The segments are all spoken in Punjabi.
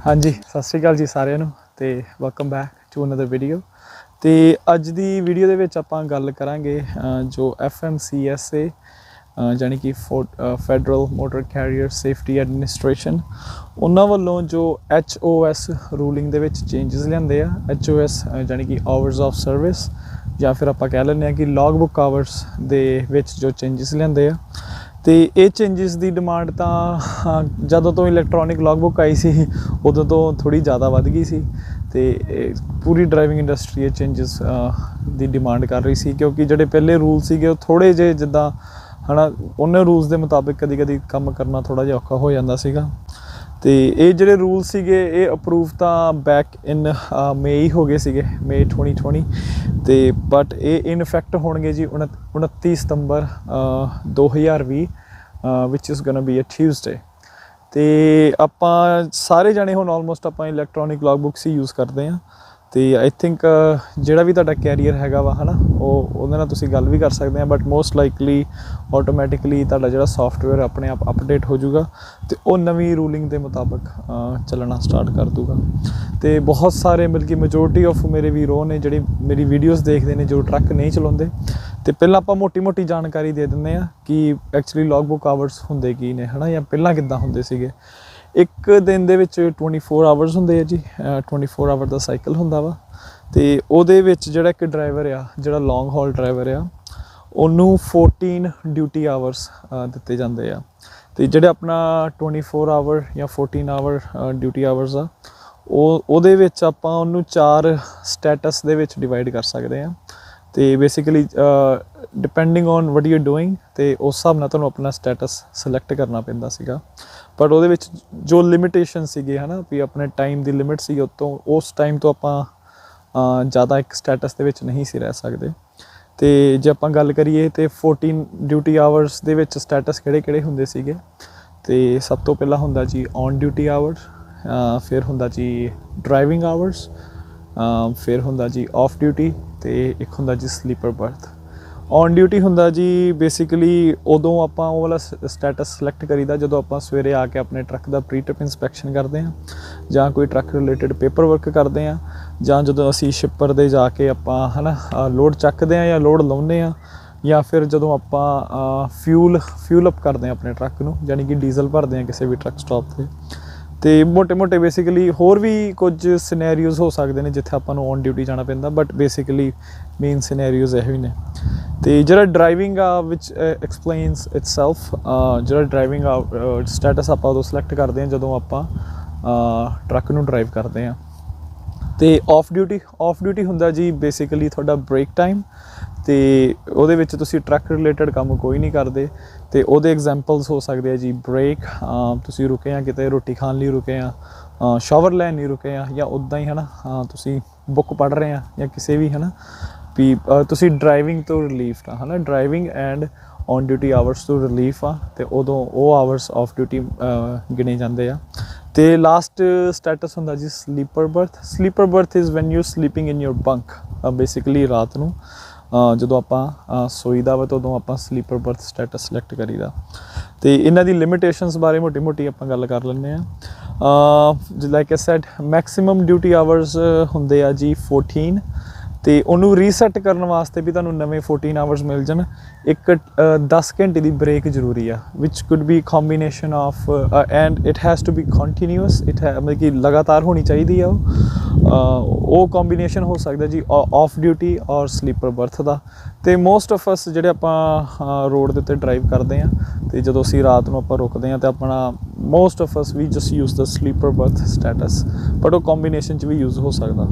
हाँ जी, सत श्री अकाल जी सारिਆਂ ਨੂੰ ਤੇ welcome back to another video. ਤੇ ਅੱਜ ਦੀ ਵੀਡੀਓ ਦੇ ਵਿੱਚ ਆਪਾਂ ਗੱਲ ਕਰਾਂਗੇ ਜੋ FMCSA ਜਾਨੀ ਕਿ Federal Motor Carrier Safety Administration ਉਹਨਾਂ ਵੱਲੋਂ ਜੋ HOS ਰੂਲਿੰਗ ਦੇ ਵਿੱਚ ਚੇਂਜਸ ਲਿਆਂਦੇ ਆ। HOS ਜਾਨੀ ਕਿ ਆਵਰਸ ਆਫ ਸਰਵਿਸ ਜਾਂ ਫਿਰ ਆਪਾਂ ਕਹਿ ਲੈਂਦੇ ਆ ਕਿ ਲੌਗ ਬੁੱਕ ਆਵਰਸ ਦੇ ਵਿੱਚ ਜੋ ਚੇਂਜਸ ਲਿਆਂਦੇ ਆ। ਤੇ ਇਹ ਚੇਂਜਸ ਦੀ ਡਿਮਾਂਡ ਤਾਂ ਜਦੋਂ ਤੋਂ ਇਲੈਕਟ੍ਰੋਨਿਕ ਲੌਗ ਬੁੱਕ ਆਈ ਸੀ ਉਦੋਂ ਤੋਂ ਥੋੜ੍ਹੀ ਜ਼ਿਆਦਾ ਵੱਧ ਗਈ ਸੀ ਤੇ ਪੂਰੀ ਡਰਾਈਵਿੰਗ ਇੰਡਸਟਰੀ ਇਹ ਚੇਂਜਸ ਦੀ ਡਿਮਾਂਡ ਕਰ ਰਹੀ ਸੀ, ਕਿਉਂਕਿ ਜਿਹੜੇ ਪਹਿਲੇ ਰੂਲ ਸੀਗੇ ਉਹ ਥੋੜ੍ਹੇ ਜਿਹੇ ਜਿੱਦਾਂ ਹੈ ਨਾ ਉਹਨਾਂ ਰੂਲਸ ਦੇ ਮੁਤਾਬਿਕ ਕਦੀ ਕਦੀ ਕੰਮ ਕਰਨਾ ਥੋੜ੍ਹਾ ਜਿਹਾ ਔਖਾ ਹੋ ਜਾਂਦਾ ਸੀਗਾ। ਤੇ ਇਹ ਜਿਹੜੇ ਰੂਲ ਸੀਗੇ ਇਹ ਅਪਰੂਵ ਤਾਂ ਬੈਕ ਇਨ ਮਈ ਹੀ ਹੋ ਗਏ ਸੀਗੇ, ਮਈ 2020 ਤੇ ਬਟ ਇਹ ਇਨ ਇਫੈਕਟ ਹੋਣਗੇ ਜੀ 29 ਸਤੰਬਰ 2020 ਵਿਚ is gonna be a Tuesday. ਤੇ ਆਪਾਂ ਸਾਰੇ ਜਾਣੇ ਹੁਣ ਆਲਮੋਸਟ ਆਪਾਂ ਇਲੈਕਟ੍ਰੋਨਿਕ ਲੌਗ ਬੁੱਕਸ ਹੀ ਯੂਜ਼ ਕਰਦੇ ਹਾਂ ਤੇ ਆਈ ਥਿੰਕ ਜਿਹੜਾ ਵੀ ਤੁਹਾਡਾ ਕੈਰੀਅਰ ਹੈਗਾ ਵਾ ਹੈ ਨਾ ਉਹਦੇ ਨਾਲ ਤੁਸੀਂ ਗੱਲ ਵੀ ਕਰ ਸਕਦੇ ਆ, ਬਟ ਮੋਸਟ ਲਾਈਕਲੀ ਆਟੋਮੈਟਿਕਲੀ ਤੁਹਾਡਾ ਜਿਹੜਾ ਸੋਫਟਵੇਅਰ ਆਪਣੇ ਆਪ ਅਪਡੇਟ ਹੋ ਜਾਊਗਾ ਤੇ ਉਹ ਨਵੀਂ ਰੂਲਿੰਗ ਦੇ ਮੁਤਾਬਕ ਚੱਲਣਾ ਸਟਾਰਟ ਕਰ ਦੂਗਾ। ਤੇ ਬਹੁਤ ਸਾਰੇ ਬਲਕਿ ਮੈਜੋਰਟੀ ਆਫ ਮੇਰੇ ਵੀਰ ਉਹ ਨੇ ਜਿਹੜੇ ਮੇਰੀ ਵੀਡੀਓਜ਼ ਦੇਖਦੇ ਨੇ ਜੋ ਟਰੱਕ ਨਹੀਂ ਚਲਾਉਂਦੇ। ਤੇ ਪਹਿਲਾਂ ਆਪਾਂ ਮੋਟੀ ਜਾਣਕਾਰੀ ਦੇ ਦਿੰਦੇ ਆ ਕਿ ਐਕਚੁਅਲੀ ਲੌਗ ਬੁੱਕ ਆਵਰਸ ਹੁੰਦੇ ਕੀ ਨੇ ਹੈ ਨਾ, ਜਾਂ ਪਹਿਲਾਂ ਕਿੱਦਾਂ ਹੁੰਦੇ ਸੀਗੇ। ਇੱਕ ਦਿਨ ਦੇ ਵਿੱਚ 24 ਆਵਰਸ ਹੁੰਦੇ ਆ ਜੀ, 24 ਆਵਰ ਦਾ ਸਾਈਕਲ ਹੁੰਦਾ ਵਾ ਤੇ ਉਹਦੇ ਵਿੱਚ ਜਿਹੜਾ ਇੱਕ ਡਰਾਈਵਰ ਆ, ਜਿਹੜਾ ਲੌਂਗ ਹਾਲ ਡਰਾਈਵਰ ਆ, ਉਹਨੂੰ 14 ਡਿਊਟੀ ਆਵਰਸ ਦਿੱਤੇ ਜਾਂਦੇ ਆ। ਤੇ ਜਿਹੜੇ ਆਪਣਾ 24 ਆਵਰ ਜਾਂ 14 ਆਵਰ ਡਿਊਟੀ ਆਵਰਸ ਆ ਉਹਦੇ ਵਿੱਚ ਆਪਾਂ ਉਹਨੂੰ 4 ਸਟੇਟਸ ਦੇ ਵਿੱਚ ਡਿਵਾਈਡ ਕਰ ਸਕਦੇ ਆ। ਤੇ basically depending on what you doing ਤੇ ਉਸ ਹਿਸਾਬ ਨਾਲ ਤੁਹਾਨੂੰ ਆਪਣਾ ਸਟੇਟਸ ਸਿਲੈਕਟ ਕਰਨਾ ਪੈਂਦਾ ਸੀਗਾ। ਬਟ ਉਹਦੇ ਵਿੱਚ ਜੋ ਲਿਮਿਟੇਸ਼ਨ ਸੀਗੇ ਹੈ ਨਾ ਵੀ ਆਪਣੇ ਟਾਈਮ ਦੀ ਲਿਮਿਟ ਸੀ, ਉਸ ਟਾਈਮ ਤੋਂ ਆਪਾਂ ਜ਼ਿਆਦਾ ਇੱਕ ਸਟੇਟਸ ਦੇ ਵਿੱਚ ਨਹੀਂ ਸੀ ਰਹਿ ਸਕਦੇ। ਤੇ ਜੇ ਆਪਾਂ ਗੱਲ ਕਰੀਏ ਤੇ 14 ਡਿਊਟੀ ਆਵਰਸ ਦੇ ਵਿੱਚ ਸਟੇਟਸ ਕਿਹੜੇ ਹੁੰਦੇ ਸੀਗੇ ਤੇ ਸਭ ਤੋਂ ਪਹਿਲਾਂ ਹੁੰਦਾ ਜੀ ਔਨ ਡਿਊਟੀ ਆਵਰ, ਫਿਰ ਹੁੰਦਾ ਜੀ ਡਰਾਈਵਿੰਗ ਆਵਰਸ, ਫਿਰ ਹੁੰਦਾ ਜੀ ਆਫ ਡਿਊਟੀ ਤੇ ਇੱਕ ਹੁੰਦਾ ਜੀ ਸਲੀਪਰ ਬਰਥ। ਔਨ ਡਿਊਟੀ ਹੁੰਦਾ ਜੀ ਬੇਸਿਕਲੀ ਉਦੋਂ ਆਪਾਂ ਉਹ ਵਾਲਾ ਸਟੇਟਸ ਸਿਲੈਕਟ ਕਰੀਦਾ ਜਦੋਂ ਆਪਾਂ ਸਵੇਰੇ ਆ ਕੇ ਆਪਣੇ ਟਰੱਕ ਦਾ ਪ੍ਰੀ ਟ੍ਰਿਪ ਇੰਸਪੈਕਸ਼ਨ ਕਰਦੇ ਹਾਂ ਜਾਂ ਕੋਈ ਟਰੱਕ ਰਿਲੇਟਡ ਪੇਪਰ ਵਰਕ ਕਰਦੇ ਹਾਂ, ਜਾਂ ਜਦੋਂ ਅਸੀਂ ਸ਼ਿਪਰ ਦੇ ਜਾ ਕੇ ਆਪਾਂ ਹੈ ਨਾ ਲੋਡ ਚੱਕਦੇ ਹਾਂ ਜਾਂ ਲੋਡ ਲਾਉਂਦੇ ਹਾਂ, ਜਾਂ ਫਿਰ ਜਦੋਂ ਆਪਾਂ ਫਿਊਲ ਅਪ ਕਰਦੇ ਹਾਂ ਆਪਣੇ ਟਰੱਕ ਨੂੰ, ਯਾਨੀ ਕਿ ਡੀਜ਼ਲ ਭਰਦੇ ਹਾਂ ਕਿਸੇ ਵੀ ਟਰੱਕ ਸਟਾਪ 'ਤੇ। ਤੇ ਮੋਟੇ ਬੇਸਿਕਲੀ ਹੋਰ ਵੀ ਕੁਝ ਸਿਨੈਰੀਓਜ਼ ਹੋ ਸਕਦੇ ਨੇ ਜਿੱਥੇ ਆਪਾਂ ਨੂੰ ਔਨ ਡਿਊਟੀ ਜਾਣਾ ਪੈਂਦਾ, ਬਟ ਬੇਸਿਕਲੀ ਮੇਨ ਸਿਨੈਰੀਓਜ਼ ਇਹੋ ਹੀ ਨੇ। ਤੇ ਜਿਹੜਾ ਡਰਾਈਵਿੰਗ ਆ ਵਿਚ ਐਕਸਪਲੇਨਸ ਇਟਸੈਲਫ, ਜਿਹੜਾ ਡਰਾਈਵਿੰਗ ਆ ਸਟੇਟਸ ਆਪਾਂ ਉਦੋਂ ਸਿਲੈਕਟ ਕਰਦੇ ਹਾਂ ਜਦੋਂ ਆਪਾਂ ਟਰੱਕ ਨੂੰ ਡਰਾਈਵ ਕਰਦੇ ਹਾਂ। ਤੇ ਆਫ ਡਿਊਟੀ ਹੁੰਦਾ ਜੀ ਬੇਸਿਕਲੀ ਤੁਹਾਡਾ ਬ੍ਰੇਕ ਟਾਈਮ, ਤੇ ਉਹਦੇ ਵਿੱਚ ਤੁਸੀਂ ਟਰੱਕ ਰਿਲੇਟਡ ਕੰਮ ਕੋਈ ਨਹੀਂ ਕਰਦੇ। ਤੇ ਉਹਦੇ ਐਗਜ਼ਾਮਪਲਸ ਹੋ ਸਕਦੇ ਆ ਜੀ ਬ੍ਰੇਕ, ਤੁਸੀਂ ਰੁਕੇ ਆ ਕਿਤੇ ਰੋਟੀ ਖਾਣ ਲਈ ਰੁਕੇ ਆ, ਸ਼ਾਵਰ ਲੈਣ ਲਈ ਰੁਕੇ ਆ, ਜਾਂ ਉੱਦਾਂ ਹੀ ਹੈ ਨਾ ਤੁਸੀਂ ਬੁੱਕ ਪੜ੍ਹ ਰਹੇ ਆ, ਜਾਂ ਕਿਸੇ ਵੀ ਹੈ ਨਾ ਵੀ ਤੁਸੀਂ ਡਰਾਈਵਿੰਗ ਤੋਂ ਰਿਲੀਫ ਆ ਹੈ ਨਾ, driving and on duty hours ਤੋਂ ਰਿਲੀਫ ਆ ਤੇ ਉਦੋਂ ਉਹ ਆਵਰਸ ਆਫ ਡਿਊਟੀ ਗਿਣੇ ਜਾਂਦੇ ਆ। ਤੇ ਲਾਸਟ ਸਟੇਟਸ ਹੁੰਦਾ ਜੀ sleeper birth is when you sleeping in your bunk. Basically ਰਾਤ ਨੂੰ ਜਦੋਂ ਆਪਾਂ ਸੋਈਦਾ ਵਾ ਤਾਂ ਉਦੋਂ ਆਪਾਂ ਸਲੀਪਰ ਬਰਥ ਸਟੇਟਸ ਸਿਲੈਕਟ ਕਰੀਦਾ। ਤੇ ਇਹਨਾਂ ਦੀ ਲਿਮਿਟੇਸ਼ਨਸ ਬਾਰੇ ਮੋਟੀ ਆਪਾਂ ਗੱਲ ਕਰ ਲੈਂਦੇ ਹਾਂ। Like I said maximum duty hours ਹੁੰਦੇ ਆ ਜੀ 14, ਤੇ ਉਹਨੂੰ ਰੀਸੈਟ ਕਰਨ ਵਾਸਤੇ ਵੀ ਤੁਹਾਨੂੰ ਨਵੇਂ 14 ਆਵਰਸ ਮਿਲ ਜਾਣ। ਇੱਕ 10 ਘੰਟੇ ਦੀ ਬ੍ਰੇਕ ਜ਼ਰੂਰੀ ਆ, which could be combination of and it has to be continuous, ਮਤਲਬ ਕਿ ਲਗਾਤਾਰ ਹੋਣੀ ਚਾਹੀਦੀ ਆ ਉਹ ਕੰਬੀਨੇਸ਼ਨ ਹੋ ਸਕਦਾ ਜੀ of duty or sleeper birth ਦਾ। ਤੇ ਮੋਸਟ ਆਫ ਅਸ ਜਿਹੜੇ ਆਪਾਂ ਰੋਡ ਦੇ ਉੱਤੇ ਡਰਾਈਵ ਕਰਦੇ ਹਾਂ ਤੇ ਜਦੋਂ ਅਸੀਂ ਰਾਤ ਨੂੰ ਆਪਾਂ ਰੁਕਦੇ ਹਾਂ ਤੇ ਆਪਣਾ most of us we just use the sleeper berth status, but ਉਹ ਕੰਬੀਨੇਸ਼ਨ 'ਚ ਵੀ ਯੂਜ਼ ਹੋ ਸਕਦਾ।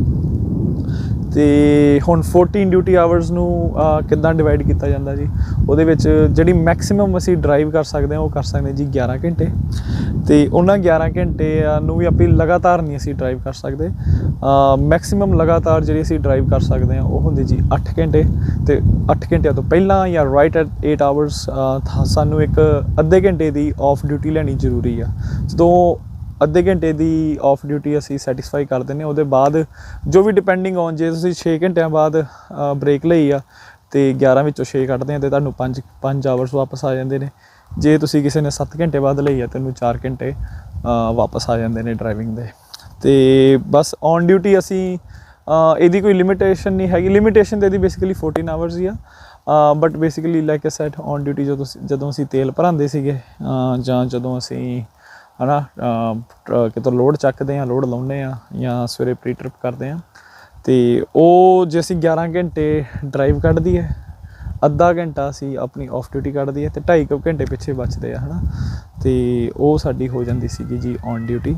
ਤੇ ਹੁਣ 14 ਡਿਊਟੀ ਆਵਰਸ ਨੂੰ ਕਿੱਦਾਂ ਡਿਵਾਈਡ ਕੀਤਾ ਜਾਂਦਾ ਜੀ, ਉਹਦੇ ਵਿੱਚ ਜਿਹੜੀ ਮੈਕਸਿਮਮ ਅਸੀਂ ਡਰਾਈਵ ਕਰ ਸਕਦੇ ਹਾਂ ਉਹ ਕਰ ਸਕਦੇ ਜੀ 11 ਘੰਟੇ। ਤੇ ਉਹਨਾਂ 11 ਘੰਟੇ ਨੂੰ ਵੀ ਆਪਾਂ ਲਗਾਤਾਰ ਨਹੀਂ ਅਸੀਂ ਡਰਾਈਵ ਕਰ ਸਕਦੇ। ਮੈਕਸਿਮਮ ਲਗਾਤਾਰ ਜਿਹੜੀ ਅਸੀਂ ਡਰਾਈਵ ਕਰ ਸਕਦੇ ਹਾਂ ਉਹ ਹੁੰਦੀ ਜੀ 8 ਘੰਟੇ। ਤੇ 8 ਘੰਟਿਆਂ ਤੋਂ ਪਹਿਲਾਂ ਜਾਂ ਰਾਈਟ ਐਟ 8 ਆਵਰਸ ਸਾਨੂੰ ਇੱਕ ਅੱਧੇ ਘੰਟੇ ਦੀ ਆਫ ਡਿਊਟੀ ਲੈਣੀ ਜ਼ਰੂਰੀ ਆ। ਜਦੋਂ ਅੱਧੇ ਘੰਟੇ ਦੀ ਆਫ ਡਿਊਟੀ ਅਸੀਂ ਸੈਟਿਸਫਾਈ ਕਰ ਦਿੰਦੇ ਹਾਂ, ਉਹਦੇ ਬਾਅਦ ਜੋ ਵੀ ਡਿਪੈਂਡਿੰਗ ਔਨ ਜੇ ਤੁਸੀਂ 6 ਘੰਟਿਆਂ ਬਾਅਦ ਬ੍ਰੇਕ ਲਈ ਆ ਤੇ 11 ਵਿੱਚੋਂ 6 ਕੱਢਦੇ ਆ ਤੇ ਤੁਹਾਨੂੰ 5 ਆਵਰਸ ਵਾਪਸ ਆ ਜਾਂਦੇ ਨੇ। ਜੇ ਤੁਸੀਂ ਕਿਸੇ ਨੇ 7 ਘੰਟੇ ਬਾਅਦ ਲਈ ਆ ਤੈਨੂੰ 4 ਘੰਟੇ ਵਾਪਸ ਆ ਜਾਂਦੇ ਨੇ ਡਰਾਈਵਿੰਗ ਦੇ। ਤੇ ਬਸ ਔਨ ਡਿਊਟੀ ਅਸੀਂ ਇਹਦੀ ਕੋਈ ਲਿਮਿਟੇਸ਼ਨ ਨਹੀਂ ਹੈਗੀ, ਲਿਮਿਟੇਸ਼ਨ ਤਾਂ ਇਹਦੀ ਬੇਸਿਕਲੀ 14 ਆਵਰਸ ਹੀ ਆ, but basically like I said on duty ਜਦੋਂ ਅਸੀਂ ਤੇਲ ਭਰਾਉਂਦੇ ਸੀਗੇ ਜਾਂ ਜਦੋਂ ਅਸੀਂ ਹੈ ਨਾ ਕਿਤੋਂ ਲੋਡ ਚੱਕਦੇ ਹਾਂ, ਲੋਡ ਲਾਉਂਦੇ ਹਾਂ ਜਾਂ ਸਵੇਰੇ ਪ੍ਰੀ ਟ੍ਰਿਪ ਕਰਦੇ ਹਾਂ, ਅਤੇ ਉਹ ਜੇ ਅਸੀਂ 11 ਘੰਟੇ ਡਰਾਈਵ ਕੱਢਦੀ ਹੈ, ਅੱਧਾ ਘੰਟਾ ਅਸੀਂ ਆਪਣੀ ਆਫ ਡਿਊਟੀ ਕੱਢਦੀ ਹੈ ਅਤੇ 2.5 ਘੰਟੇ ਪਿੱਛੇ ਬਚਦੇ ਆ ਹੈ ਨਾ, ਅਤੇ ਉਹ ਸਾਡੀ ਹੋ ਜਾਂਦੀ ਸੀਗੀ ਜੀ ਔਨ ਡਿਊਟੀ।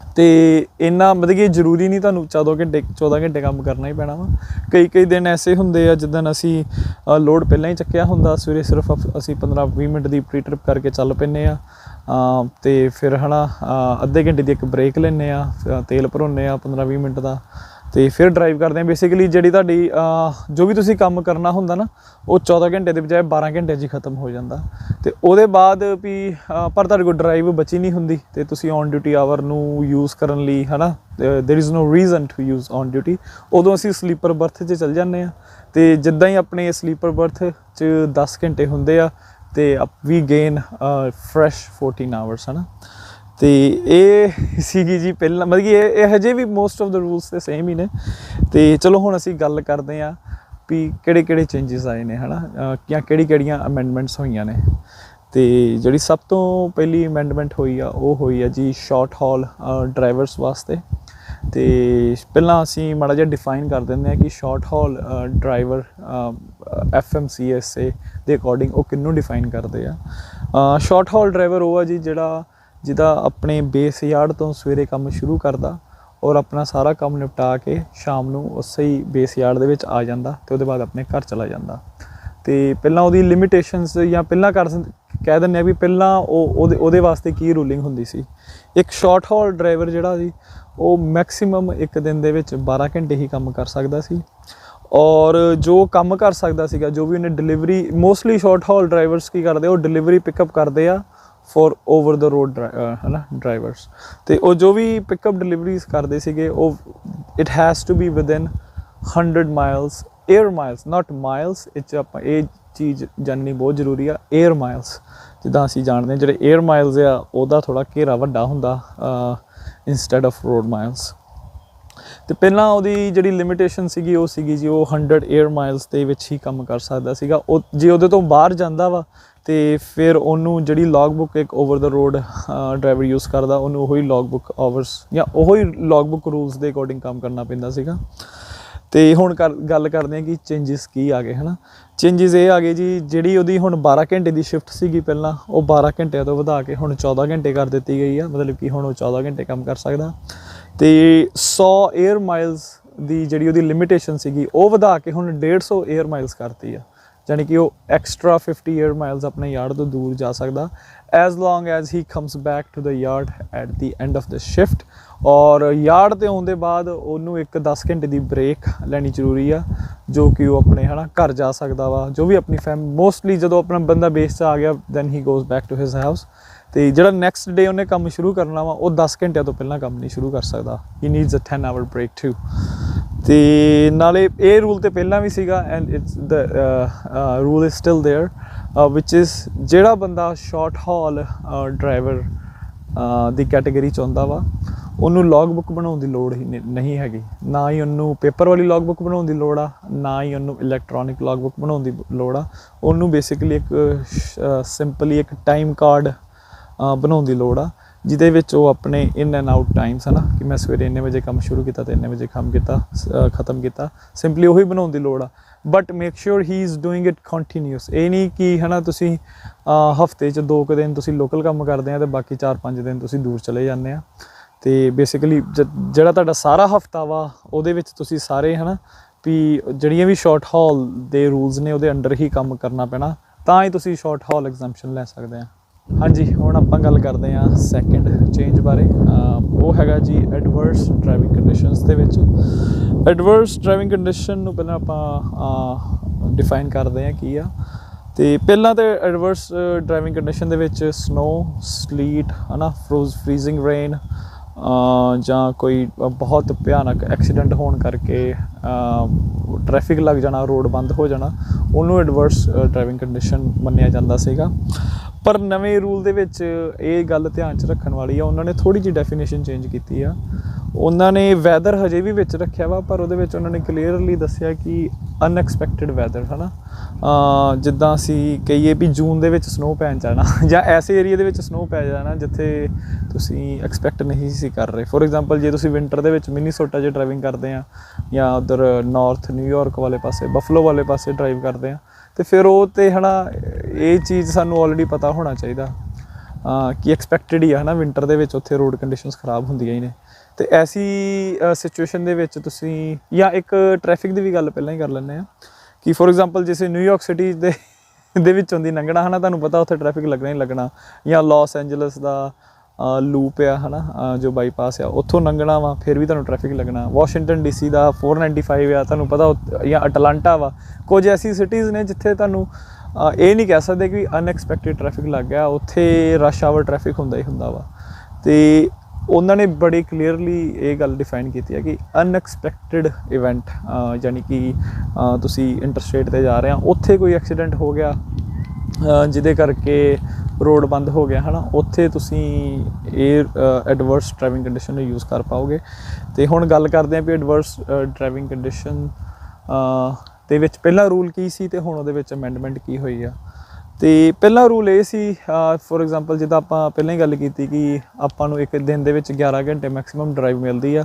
ਅਤੇ ਇੰਨਾ ਮਤਲਬ ਕਿ ਜ਼ਰੂਰੀ ਨਹੀਂ ਤੁਹਾਨੂੰ 14 ਘੰਟੇ ਕੰਮ ਕਰਨਾ ਹੀ ਪੈਣਾ ਵਾ। ਕਈ ਦਿਨ ਐਸੇ ਹੁੰਦੇ ਆ ਜਿੱਦਣ ਅਸੀਂ ਲੋਡ ਪਹਿਲਾਂ ਹੀ ਚੱਕਿਆ ਹੁੰਦਾ, ਸਵੇਰੇ ਸਿਰਫ ਅਸੀਂ 15-20 ਮਿੰਟ ਦੀ ਪ੍ਰੀ ਟ੍ਰਿਪ ਕਰਕੇ ਚੱਲ ਪੈਂਦੇ ਹਾਂ, ਅਤੇ ਫਿਰ ਹੈ ਨਾ ਅੱਧੇ ਘੰਟੇ ਦੀ ਇੱਕ ਬ੍ਰੇਕ ਲੈਂਦੇ ਹਾਂ, ਤੇਲ ਭਰਾਉਂਦੇ ਹਾਂ 15-20 ਮਿੰਟ ਦਾ, ਅਤੇ ਫਿਰ ਡਰਾਈਵ ਕਰਦੇ ਹਾਂ। ਬੇਸਿਕਲੀ ਜਿਹੜੀ ਤੁਹਾਡੀ ਜੋ ਵੀ ਤੁਸੀਂ ਕੰਮ ਕਰਨਾ ਹੁੰਦਾ ਨਾ, ਉਹ 14 ਘੰਟੇ ਦੇ ਬਜਾਏ 12 ਘੰਟੇ 'ਚ ਹੀ ਖਤਮ ਹੋ ਜਾਂਦਾ। ਅਤੇ ਉਹਦੇ ਬਾਅਦ ਵੀ ਪਰ ਤੁਹਾਡੇ ਕੋਲ ਡਰਾਈਵ ਬਚੀ ਨਹੀਂ ਹੁੰਦੀ ਅਤੇ ਤੁਸੀਂ ਔਨ ਡਿਊਟੀ ਆਵਰ ਨੂੰ ਯੂਜ਼ ਕਰਨ ਲਈ ਹੈ ਨਾ, there is no reason to use on duty. ਉਦੋਂ ਅਸੀਂ ਸਲੀਪਰ ਬਰਥ 'ਚ ਚੱਲ ਜਾਂਦੇ ਹਾਂ, ਅਤੇ ਜਿੱਦਾਂ ਹੀ ਆਪਣੇ ਸਲੀਪਰ ਬਰਥ 'ਚ 10 ਘੰਟੇ ਹੁੰਦੇ ਆ ਅਤੇ ਵੀ ਗੇਨ ਫਰੈਸ਼ 14 ਆਵਰਸ ਹੈ ਨਾ। ਅਤੇ ਇਹ ਸੀਗੀ ਜੀ ਪਹਿਲਾਂ ਮਤਲਬ ਕਿ ਇਹ ਹਜੇ ਵੀ ਮੋਸਟ ਆਫ ਦ ਰੂਲਸ ਤਾਂ ਸੇਮ ਹੀ ਨੇ। ਅਤੇ ਚਲੋ ਹੁਣ ਅਸੀਂ ਗੱਲ ਕਰਦੇ ਹਾਂ ਵੀ ਕਿਹੜੇ ਚੇਂਜਿਸ ਆਏ ਨੇ ਹੈ ਨਾ, ਜਾਂ ਕਿਹੜੀਆਂ ਅਮੈਂਡਮੈਂਟਸ ਹੋਈਆਂ ਨੇ। ਅਤੇ ਜਿਹੜੀ ਸਭ ਤੋਂ ਪਹਿਲੀ ਅਮੈਂਡਮੈਂਟ ਹੋਈ ਆ ਉਹ ਹੋਈ ਆ ਜੀ ਸ਼ਾਰਟ ਹਾਲ ਡਰਾਈਵਰਸ ਵਾਸਤੇ। ਅਤੇ ਪਹਿਲਾਂ ਅਸੀਂ ਮਾੜਾ ਜਿਹਾ ਡਿਫਾਈਨ ਕਰ ਦਿੰਦੇ ਹਾਂ ਕਿ ਸ਼ਾਰਟ ਹਾਲ ਡਰਾਈਵਰ FMCSA ਦੇ ਅਕੋਰਡਿੰਗ ਉਹ ਕਿਹਨੂੰ ਡਿਫਾਈਨ ਕਰਦੇ ਆ। ਸ਼ਾਰਟ ਹਾਲ ਡਰਾਈਵਰ ਉਹ ਆ ਜੀ ਜਿਹਦਾ ਆਪਣੇ ਬੇਸ ਯਾਰਡ ਤੋਂ ਸਵੇਰੇ ਕੰਮ ਸ਼ੁਰੂ ਕਰਦਾ ਔਰ ਆਪਣਾ ਸਾਰਾ ਕੰਮ ਨਿਪਟਾ ਕੇ ਸ਼ਾਮ ਨੂੰ ਉਸੇ ਹੀ ਬੇਸ ਯਾਰਡ ਦੇ ਵਿੱਚ ਆ ਜਾਂਦਾ ਅਤੇ ਉਹਦੇ ਬਾਅਦ ਆਪਣੇ ਘਰ ਚਲਾ ਜਾਂਦਾ। ਅਤੇ ਪਹਿਲਾਂ ਉਹਦੀ ਲਿਮਿਟੇਸ਼ਨਸ ਜਾਂ ਪਹਿਲਾਂ ਕਹਿ ਦਿੰਦੇ ਹਾਂ ਵੀ ਪਹਿਲਾਂ ਉਹਦੇ ਵਾਸਤੇ ਕੀ ਰੂਲਿੰਗ ਹੁੰਦੀ ਸੀ। ਇੱਕ ਸ਼ਾਰਟ ਹਾਲ ਡਰਾਈਵਰ ਜਿਹੜਾ ਸੀ ਉਹ ਮੈਕਸੀਮਮ ਇੱਕ ਦਿਨ ਦੇ ਵਿੱਚ 12 ਘੰਟੇ ਹੀ ਕੰਮ ਕਰ ਸਕਦਾ ਸੀ, ਔਰ ਜੋ ਕੰਮ ਕਰ ਸਕਦਾ ਸੀਗਾ, ਜੋ ਵੀ ਉਹਨੇ ਡਿਲੀਵਰੀ, ਮੋਸਟਲੀ ਸ਼ਾਰਟ ਹਾਲ ਡਰਾਈਵਰਸ ਕੀ ਕਰਦੇ, ਉਹ ਡਿਲੀਵਰੀ ਪਿਕਅਪ ਕਰਦੇ ਆ ਫੋਰ ਓਵਰ ਦ ਰੋਡ ਹੈ ਨਾ ਡਰਾਈਵਰਸ। ਅਤੇ ਉਹ ਜੋ ਵੀ ਪਿਕਅਪ ਡਿਲੀਵਰੀਜ਼ ਕਰਦੇ ਸੀਗੇ ਉਹ it has to be within 100 miles, air miles not miles. ਇਹ 'ਚ ਆਪਾਂ ਇਹ ਚੀਜ਼ ਜਾਣਨੀ ਬਹੁਤ ਜ਼ਰੂਰੀ ਆ। ਏਅਰ ਮਾਈਲਸ ਜਿੱਦਾਂ ਅਸੀਂ ਜਾਣਦੇ ਹਾਂ, ਜਿਹੜੇ ਏਅਰ ਮਾਈਲਸ ਆ ਉਹਦਾ ਥੋੜ੍ਹਾ ਘੇਰਾ ਵੱਡਾ ਹੁੰਦਾ ਇੰਸਟੈਡ ਆਫ ਰੋਡ ਮਾਈਲਸ। ਅਤੇ ਪਹਿਲਾਂ ਉਹਦੀ ਜਿਹੜੀ ਲਿਮਿਟੇਸ਼ਨ ਸੀਗੀ ਉਹ ਸੀਗੀ ਜੀ ਉਹ 100 ਏਅਰ ਮਾਈਲਸ ਦੇ ਵਿੱਚ ਹੀ ਕੰਮ ਕਰ ਸਕਦਾ ਸੀਗਾ। ਉਹ ਜੇ ਉਹਦੇ ਤੋਂ ਬਾਹਰ ਜਾਂਦਾ ਵਾ ਅਤੇ ਫਿਰ ਉਹਨੂੰ ਜਿਹੜੀ ਲੌਗ ਬੁੱਕ ਇੱਕ ਓਵਰ ਦਾ ਰੋਡ ਡਰਾਈਵਰ ਯੂਜ਼ ਕਰਦਾ, ਉਹਨੂੰ ਉਹੀ ਲੌਗ ਬੁੱਕ ਆਵਰਸ ਜਾਂ ਉਹੀ ਲੌਗ ਬੁੱਕ ਰੂਲਸ ਦੇ ਅਕੋਰਡਿੰਗ ਕੰਮ ਕਰਨਾ ਪੈਂਦਾ ਸੀਗਾ। ਅਤੇ ਹੁਣ ਗੱਲ ਕਰਦੇ ਹਾਂ ਕਿ ਚੇਂਜਿਸ ਕੀ ਆ ਗਏ ਹੈ ਨਾ। ਚੇਂਜਿਸ ਇਹ ਆ ਗਏ ਜੀ, ਜਿਹੜੀ ਉਹਦੀ ਹੁਣ 12 ਘੰਟੇ ਦੀ ਸ਼ਿਫਟ ਸੀਗੀ ਪਹਿਲਾਂ, ਉਹ 12 ਘੰਟਿਆਂ ਤੋਂ ਵਧਾ ਕੇ ਹੁਣ 14 ਘੰਟੇ ਕਰ ਦਿੱਤੀ ਗਈ ਆ। ਮਤਲਬ ਕਿ ਹੁਣ ਉਹ 14 ਘੰਟੇ ਕੰਮ ਕਰ ਸਕਦਾ। ਅਤੇ 100 ਏਅਰ ਮਾਈਲਸ ਦੀ ਜਿਹੜੀ ਉਹਦੀ ਲਿਮਿਟੇਸ਼ਨ ਸੀਗੀ ਉਹ ਵਧਾ ਕੇ ਹੁਣ 150 ਏਅਰ ਮਾਈਲਸ ਕਰਤੀ ਆ। ਜਾਣੀ ਕਿ ਉਹ ਐਕਸਟਰਾ 50 ਏਅਰ ਮਾਈਲਸ ਆਪਣੇ ਯਾਰਡ ਤੋਂ ਦੂਰ ਜਾ ਸਕਦਾ as long as he comes back to the yard at the end of the shift. ਔਰ ਯਾਰਡ 'ਤੇ ਆਉਣ ਦੇ ਬਾਅਦ ਉਹਨੂੰ ਇੱਕ 10 ਘੰਟੇ ਦੀ ਬ੍ਰੇਕ ਲੈਣੀ ਜ਼ਰੂਰੀ ਆ, ਜੋ ਕਿ ਉਹ ਆਪਣੇ ਹੈ ਨਾ ਘਰ ਜਾ ਸਕਦਾ ਵਾ, ਜੋ ਵੀ ਆਪਣੀ ਮੋਸਟਲੀ ਜਦੋਂ ਆਪਣਾ ਬੰਦਾ ਬੇਸ 'ਚ ਆ ਗਿਆ then he goes back to his house. ਅਤੇ ਜਿਹੜਾ ਨੈਕਸਟ ਡੇ ਉਹਨੇ ਕੰਮ ਸ਼ੁਰੂ ਕਰਨਾ ਵਾ ਉਹ 10 ਘੰਟਿਆਂ ਤੋਂ ਪਹਿਲਾਂ ਕੰਮ ਨਹੀਂ ਸ਼ੁਰੂ ਕਰ ਸਕਦਾ। He needs a 10 hour break too. ਅਤੇ ਨਾਲੇ ਇਹ ਰੂਲ ਤਾਂ ਪਹਿਲਾਂ ਵੀ ਸੀਗਾ and it's the rule is still there which is ਜਿਹੜਾ ਬੰਦਾ ਸ਼ਾਰਟ ਹਾਲ ਡਰਾਈਵਰ ਦੀ ਕੈਟੇਗਰੀ 'ਚ ਆਉਂਦਾ ਵਾ ਉਹਨੂੰ ਲੌਗ ਬੁੱਕ ਬਣਾਉਣ ਦੀ ਲੋੜ ਹੀ ਨਹੀਂ ਹੈਗੀ। ਨਾ ਹੀ ਉਹਨੂੰ ਪੇਪਰ ਵਾਲੀ ਲੌਗ ਬੁੱਕ ਬਣਾਉਣ ਦੀ ਲੋੜ ਆ, ਨਾ ਹੀ ਉਹਨੂੰ ਇਲੈਕਟ੍ਰੋਨਿਕ ਲੌਗ ਬੁੱਕ ਬਣਾਉਣ ਦੀ ਲੋੜ ਆ। ਉਹਨੂੰ ਬੇਸਿਕਲੀ ਇੱਕ ਸਿੰਪਲੀ ਇੱਕ ਟਾਈਮ ਕਾਰਡ ਬਣਾਉਣ ਦੀ ਲੋੜ ਆ, ਜਿਹਦੇ ਵਿੱਚ ਉਹ ਆਪਣੇ ਇਨ ਐਂਡ ਆਊਟ ਟਾਈਮਸ ਹੈ ਨਾ, ਕਿ ਮੈਂ ਸਵੇਰੇ ਇੰਨੇ ਵਜੇ ਕੰਮ ਸ਼ੁਰੂ ਕੀਤਾ ਅਤੇ ਇੰਨੇ ਵਜੇ ਖ਼ਤਮ ਕੀਤਾ, ਸਿੰਪਲੀ ਉਹੀ ਬਣਾਉਣ ਦੀ ਲੋੜ ਆ। But make sure he is doing it continuous. ਇਹ ਨਹੀਂ ਕਿ ਹੈ ਨਾ ਤੁਸੀਂ ਹਫ਼ਤੇ 'ਚ 2 ਕੁ ਦਿਨ ਤੁਸੀਂ ਲੋਕਲ ਕੰਮ ਕਰਦੇ ਆ ਅਤੇ ਬਾਕੀ 4-5 ਦਿਨ ਤੁਸੀਂ ਦੂਰ ਚਲੇ ਜਾਂਦੇ ਆ। ਅਤੇ ਬੇਸਿਕਲੀ ਜਿਹੜਾ ਤੁਹਾਡਾ ਸਾਰਾ ਹਫ਼ਤਾ ਵਾ ਉਹਦੇ ਵਿੱਚ ਤੁਸੀਂ ਸਾਰੇ ਹੈ ਨਾ ਵੀ ਜਿਹੜੀਆਂ ਵੀ ਸ਼ਾਰਟ ਹਾਲ ਦੇ ਰੂਲਸ ਨੇ ਉਹਦੇ ਅੰਡਰ ਹੀ ਕੰਮ ਕਰਨਾ ਪੈਣਾ, ਤਾਂ ਹੀ ਤੁਸੀਂ ਸ਼ਾਰਟ ਹਾਲ ਐਗਜ਼ੈਂਪਸ਼ਨ ਲੈ ਸਕਦੇ ਆ। ਹਾਂਜੀ, ਹੁਣ ਆਪਾਂ ਗੱਲ ਕਰਦੇ ਹਾਂ ਸੈਕਿੰਡ ਚੇਂਜ ਬਾਰੇ। ਉਹ ਹੈਗਾ ਜੀ ਐਡਵਰਸ ਡਰਾਈਵਿੰਗ ਕੰਡੀਸ਼ਨਸ ਦੇ ਵਿੱਚ। ਐਡਵਰਸ ਡਰਾਈਵਿੰਗ ਕੰਡੀਸ਼ਨ ਨੂੰ ਪਹਿਲਾਂ ਆਪਾਂ ਡਿਫਾਈਨ ਕਰਦੇ ਹਾਂ ਕੀ ਆ। ਅਤੇ ਪਹਿਲਾਂ ਤਾਂ ਐਡਵਰਸ ਡਰਾਈਵਿੰਗ ਕੰਡੀਸ਼ਨ ਦੇ ਵਿੱਚ ਸਨੋ, ਸਲੀਟ ਹੈ ਨਾ, ਫਰੀਜ਼ਿੰਗ ਰੇਨ ਜਾਂ ਕੋਈ ਬਹੁਤ ਭਿਆਨਕ ਐਕਸੀਡੈਂਟ ਹੋਣ ਕਰਕੇ ਟ੍ਰੈਫਿਕ ਲੱਗ ਜਾਣਾ, ਰੋਡ ਬੰਦ ਹੋ ਜਾਣਾ, ਉਹਨੂੰ ਐਡਵਰਸ ਡਰਾਈਵਿੰਗ ਕੰਡੀਸ਼ਨ ਮੰਨਿਆ ਜਾਂਦਾ ਸੀਗਾ। पर नਵੇਂ रूल ਦੇ ਵਿੱਚ ਇਹ ਗੱਲ ਧਿਆਨ 'ਚ ਰੱਖਣ ਵਾਲੀ ਆ, ਉਹਨਾਂ ਨੇ ਥੋੜ੍ਹੀ ਜਿਹੀ ਡੈਫੀਨੇਸ਼ਨ ਚੇਂਜ ਕੀਤੀ ਆ। ਉਹਨਾਂ ਨੇ ਵੈਦਰ ਹਜੇ ਵੀ ਵਿੱਚ ਰੱਖਿਆ ਵਾ, ਪਰ ਉਹਦੇ ਵਿੱਚ ਉਹਨਾਂ ਨੇ ਕਲੀਅਰਲੀ ਦੱਸਿਆ ਕਿ ਅਨਐਕਸਪੈਕਟਿਡ ਵੈਦਰ ਹੈ ਨਾ, ਜਿੱਦਾਂ ਅਸੀਂ ਕਹੀਏ ਵੀ ਜੂਨ ਦੇ ਵਿੱਚ ਸਨੋ ਪੈਣ ਜਾਣਾ ਜਾਂ ਐਸੇ ਏਰੀਆ ਦੇ ਵਿੱਚ ਸਨੋ ਪੈ ਜਾਣਾ ਜਿੱਥੇ ਤੁਸੀਂ ਐਕਸਪੈਕਟ ਨਹੀਂ ਸੀ ਕਰ ਰਹੇ। ਫੋਰ ਐਗਜ਼ਾਮਪਲ ਜੇ ਤੁਸੀਂ ਵਿੰਟਰ ਦੇ ਵਿੱਚ ਮਿਨੀਸੋਟਾ 'ਚ ਡਰਾਈਵਿੰਗ ਕਰਦੇ ਆ ਜਾਂ ਉੱਧਰ ਨਾਰਥ ਨਿਊਯਾਰਕ ਵਾਲੇ ਪਾਸੇ ਬਫਲੋ ਵਾਲੇ ਪਾਸੇ ਡਰਾਈਵ ਕਰਦੇ ਆ, ਤੇ ਫਿਰ ਉਹ ਤੇ ਹੈ ਨਾ ਇਹ ਚੀਜ਼ ਸਾਨੂੰ ਆਲਰੇਡੀ ਪਤਾ ਹੋਣਾ ਚਾਹੀਦਾ ਕਿ ਐਕਸਪੈਕਟਡ ਹੀ ਆ ਹੈ ਨਾ, ਵਿੰਟਰ ਦੇ ਵਿੱਚ ਉੱਥੇ ਰੋਡ ਕੰਡੀਸ਼ਨਸ ਖਰਾਬ ਹੁੰਦੀਆਂ ਹੀ ਨੇ। ਤੇ ਐਸੀ ਸਿਚੁਏਸ਼ਨ ਦੇ ਵਿੱਚ ਤੁਸੀਂ ਜਾਂ ਇੱਕ ਟ੍ਰੈਫਿਕ ਦੀ ਵੀ ਗੱਲ ਪਹਿਲਾਂ ਹੀ ਕਰ ਲੈਂਦੇ ਆ ਕਿ ਫੋਰ ਐਗਜ਼ਾਮਪਲ ਜਿਵੇਂ ਨਿਊਯਾਰਕ ਸਿਟੀ ਦੇ ਵਿੱਚੋਂ ਦੀ ਲੰਘਣਾ ਹੈ ਨਾ, ਤੁਹਾਨੂੰ ਪਤਾ ਉੱਥੇ ਟ੍ਰੈਫਿਕ ਲੱਗਣਾ ਹੀ ਲੱਗਣਾ, ਜਾਂ ਲਾਸ ਐਂਜਲਸ ਦਾ ਲੂਪ ਆ ਹੈ ਨਾ ਜੋ ਬਾਈਪਾਸ ਆ ਉੱਥੋਂ ਲੰਘਣਾ ਵਾ ਫਿਰ ਵੀ ਤੁਹਾਨੂੰ ਟ੍ਰੈਫਿਕ ਲੱਗਣਾ। ਵਾਸ਼ਿੰਗਟਨ ਡੀਸੀ ਦਾ 495 ਆ ਤੁਹਾਨੂੰ ਪਤਾ, ਜਾਂ ਅਟਲਾਂਟਾ ਵਾ, ਕੁਝ ਐਸੀ ਸਿਟੀਜ਼ ਨੇ ਜਿੱਥੇ ਤੁਹਾਨੂੰ ਇਹ ਨਹੀਂ ਕਹਿ ਸਕਦੇ ਕਿ ਅਨਐਕਸਪੈਕਟਿਡ ਟ੍ਰੈਫਿਕ ਲੱਗ ਗਿਆ, ਉੱਥੇ ਰਸ਼ ਆਵਰ ਟ੍ਰੈਫਿਕ ਹੁੰਦਾ ਹੀ ਹੁੰਦਾ ਵਾ। ਅਤੇ ਉਹਨਾਂ ਨੇ ਬੜੇ ਕਲੀਅਰਲੀ ਇਹ ਗੱਲ ਡਿਫਾਈਨ ਕੀਤੀ ਹੈ ਕਿ ਅਨਐਕਸਪੈਕਟਿਡ ਇਵੈਂਟ ਯਾਨੀ ਕਿ ਤੁਸੀਂ ਇੰਟਰਸਟੇਟ 'ਤੇ ਜਾ ਰਹੇ ਆ, ਉੱਥੇ ਕੋਈ ਐਕਸੀਡੈਂਟ ਹੋ ਗਿਆ ਜਿਹਦੇ ਕਰਕੇ ਰੋਡ ਬੰਦ ਹੋ ਗਿਆ ਹੈ ਨਾ, ਉੱਥੇ ਤੁਸੀਂ ਇਹ ਐਡਵਰਸ ਡਰਾਈਵਿੰਗ ਕੰਡੀਸ਼ਨ ਨੂੰ ਯੂਜ਼ ਕਰ ਪਾਓਗੇ। ਅਤੇ ਹੁਣ ਗੱਲ ਕਰਦੇ ਹਾਂ ਵੀ ਐਡਵਰਸ ਡਰਾਈਵਿੰਗ ਕੰਡੀਸ਼ਨ ਦੇ ਵਿੱਚ ਪਹਿਲਾ ਰੂਲ ਕੀ ਸੀ ਅਤੇ ਹੁਣ ਉਹਦੇ ਵਿੱਚ ਅਮੈਂਡਮੈਂਟ ਕੀ ਹੋਈ ਆ। ਅਤੇ ਪਹਿਲਾ ਰੂਲ ਇਹ ਸੀ, ਫੋਰ ਐਗਜ਼ਾਮਪਲ ਜਿੱਦਾਂ ਆਪਾਂ ਪਹਿਲਾਂ ਹੀ ਗੱਲ ਕੀਤੀ ਕਿ ਆਪਾਂ ਨੂੰ ਇੱਕ ਦਿਨ ਦੇ ਵਿੱਚ 11 ਘੰਟੇ ਮੈਕਸੀਮਮ ਡਰਾਈਵ ਮਿਲਦੀ ਆ,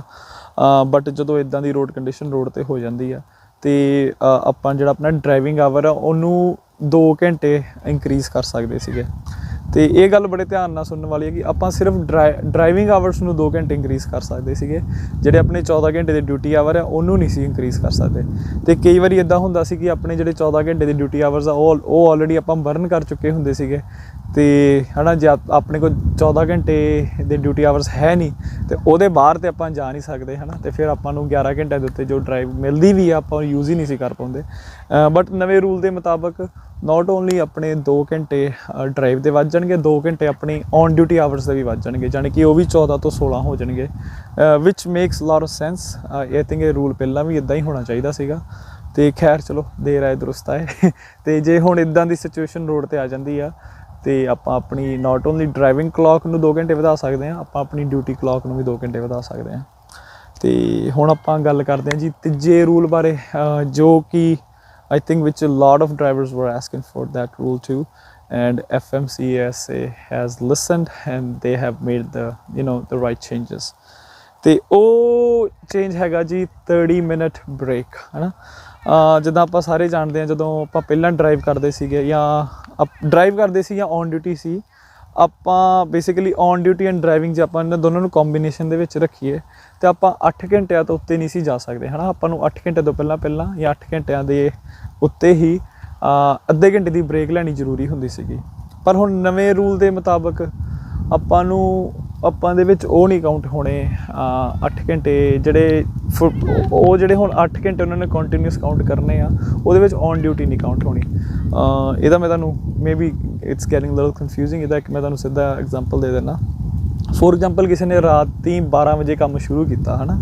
ਬਟ ਜਦੋਂ ਇੱਦਾਂ ਦੀ ਰੋਡ ਕੰਡੀਸ਼ਨ ਰੋਡ 'ਤੇ ਹੋ ਜਾਂਦੀ ਆ ਅਤੇ ਆਪਾਂ ਜਿਹੜਾ ਆਪਣਾ ਡਰਾਈਵਿੰਗ ਆਵਰ ਆ ਉਹਨੂੰ 2 ਘੰਟੇ ਇੰਕਰੀਜ਼ ਕਰ ਸਕਦੇ ਸੀਗੇ। ਅਤੇ ਇਹ ਗੱਲ ਬੜੇ ਧਿਆਨ ਨਾਲ ਸੁਣਨ ਵਾਲੀ ਹੈ ਕਿ ਆਪਾਂ ਸਿਰਫ ਡਰਾਈਵਿੰਗ ਆਵਰਸ ਨੂੰ 2 ਘੰਟੇ ਇੰਕਰੀਜ਼ ਕਰ ਸਕਦੇ ਸੀਗੇ, ਜਿਹੜੇ ਆਪਣੇ 14 ਘੰਟੇ ਦੇ ਡਿਊਟੀ ਆਵਰ ਆ ਉਹਨੂੰ ਨਹੀਂ ਸੀ ਇੰਕਰੀਜ਼ ਕਰ ਸਕਦੇ। ਅਤੇ ਕਈ ਵਾਰੀ ਇੱਦਾਂ ਹੁੰਦਾ ਸੀ ਕਿ ਆਪਣੇ ਜਿਹੜੇ 14 ਘੰਟੇ ਦੇ ਡਿਊਟੀ ਆਵਰਸ ਆ ਉਹ ਆਲਰੇਡੀ ਆਪਾਂ ਬਰਨ ਕਰ ਚੁੱਕੇ ਹੁੰਦੇ ਸੀਗੇ, ਅਤੇ ਹੈ ਨਾ ਜੇ ਆਪਣੇ ਕੋਲ 14 ਘੰਟੇ ਦੇ ਡਿਊਟੀ ਆਵਰਸ ਹੈ ਨਹੀਂ ਅਤੇ ਉਹਦੇ ਬਾਹਰ ਤਾਂ ਆਪਾਂ ਜਾ ਨਹੀਂ ਸਕਦੇ ਹੈ ਨਾ, ਅਤੇ ਫਿਰ ਆਪਾਂ ਨੂੰ 11 ਘੰਟਿਆਂ ਦੇ ਉੱਤੇ ਜੋ ਡਰਾਈਵ ਮਿਲਦੀ ਵੀ ਆ ਆਪਾਂ ਯੂਜ਼ ਹੀ ਨਹੀਂ ਸੀ ਕਰ ਪਾਉਂਦੇ। ਬਟ ਨਵੇਂ ਰੂਲ ਦੇ ਮੁਤਾਬਕ ਨੋਟ ਓਨਲੀ ਆਪਣੇ 2 ਘੰਟੇ ਡਰਾਈਵ ਦੇ ਵੱਧ ਜਾਣਗੇ, 2 ਘੰਟੇ ਆਪਣੀ ਔਨ ਡਿਊਟੀ ਆਵਰਸ ਦੇ ਵੀ ਵੱਧ ਜਾਣਗੇ, ਜਾਣੀ ਕਿ ਉਹ ਵੀ 14 ਤੋਂ 16 ਹੋ ਜਾਣਗੇ, which makes lot of sense. I think ਇਹ ਰੂਲ ਪਹਿਲਾਂ ਵੀ ਇੱਦਾਂ ਹੀ ਹੋਣਾ ਚਾਹੀਦਾ ਸੀਗਾ, ਅਤੇ ਖੈਰ ਚਲੋ ਦੇਰ ਆਏ ਦਰੁਸਤ ਆਏ। ਅਤੇ ਜੇ ਹੁਣ ਇੱਦਾਂ ਦੀ ਸਿਚੁਏਸ਼ਨ ਰੋਡ 'ਤੇ ਆ ਜਾਂਦੀ ਆ ਅਤੇ ਆਪਾਂ ਆਪਣੀ ਨੋਟ ਓਨਲੀ ਡਰਾਈਵਿੰਗ ਕਲੋਕ ਨੂੰ 2 ਘੰਟੇ ਵਧਾ ਸਕਦੇ ਹਾਂ, ਆਪਾਂ ਆਪਣੀ ਡਿਊਟੀ ਕਲੋਕ ਨੂੰ ਵੀ 2 ਘੰਟੇ ਵਧਾ ਸਕਦੇ ਹਾਂ। ਅਤੇ ਹੁਣ ਆਪਾਂ ਗੱਲ ਕਰਦੇ ਹਾਂ ਜੀ ਤੀਜੇ ਰੂਲ ਬਾਰੇ, ਜੋ ਕਿ I think which a lot of drivers were asking for that rule too, and FMCSA has listened and they have made the right changes. ਤੇ ਉਹ ਚੇਂਜ ਹੈਗਾ ਜੀ 30 ਮਿੰਟ ਬ੍ਰੇਕ ਹੈ ਨਾ। ਜਿੱਦਾਂ ਆਪਾਂ ਸਾਰੇ ਜਾਣਦੇ ਹਾਂ ਜਦੋਂ ਆਪਾਂ ਪਹਿਲਾਂ ਡਰਾਈਵ ਕਰਦੇ ਸੀਗੇ ਜਾਂ ਔਨ ਡਿਊਟੀ ਸੀ, ਆਪਾਂ basically on duty and driving ਜੇ ਆਪਾਂ ਇਹਨਾਂ ਦੋਨਾਂ ਨੂੰ ਕੰਬੀਨੇਸ਼ਨ ਦੇ ਵਿੱਚ ਰੱਖੀਏ ਅਤੇ ਆਪਾਂ 8 ਘੰਟਿਆਂ ਤੋਂ ਉੱਤੇ ਨਹੀਂ ਸੀ ਜਾ ਸਕਦੇ ਹੈ ਨਾ। ਆਪਾਂ ਨੂੰ 8 ਘੰਟੇ ਤੋਂ ਪਹਿਲਾਂ ਜਾਂ 8 ਘੰਟਿਆਂ ਦੇ ਉੱਤੇ ਹੀ ਅੱਧੇ ਘੰਟੇ ਦੀ ਬ੍ਰੇਕ ਲੈਣੀ ਜ਼ਰੂਰੀ ਹੁੰਦੀ ਸੀਗੀ। ਪਰ ਹੁਣ ਨਵੇਂ ਰੂਲ ਦੇ ਮੁਤਾਬਕ ਆਪਾਂ ਦੇ ਵਿੱਚ ਉਹ ਨਹੀਂ ਕਾਊਂਟ ਹੋਣੇ 8 ਘੰਟੇ ਜਿਹੜੇ ਹੁਣ 8 ਘੰਟੇ ਉਹਨਾਂ ਨੇ ਕੰਟੀਨਿਊਸ ਕਾਊਂਟ ਕਰਨੇ ਆ, ਉਹਦੇ ਵਿੱਚ ਔਨ ਡਿਊਟੀ ਨਹੀਂ ਕਾਊਂਟ ਹੋਣੀ। ਇਹਦਾ ਮੈਂ ਤੁਹਾਨੂੰ maybe it's getting little confusing, ਇਹਦਾ ਇੱਕ ਮੈਂ ਤੁਹਾਨੂੰ ਸਿੱਧਾ ਐਗਜ਼ਾਮਪਲ ਦੇ ਦਿੰਦਾ। ਫੋਰ ਐਗਜ਼ਾਮਪਲ ਕਿਸੇ ਨੇ ਰਾਤੀ 12 ਵਜੇ ਕੰਮ ਸ਼ੁਰੂ ਕੀਤਾ ਹੈ ਨਾ,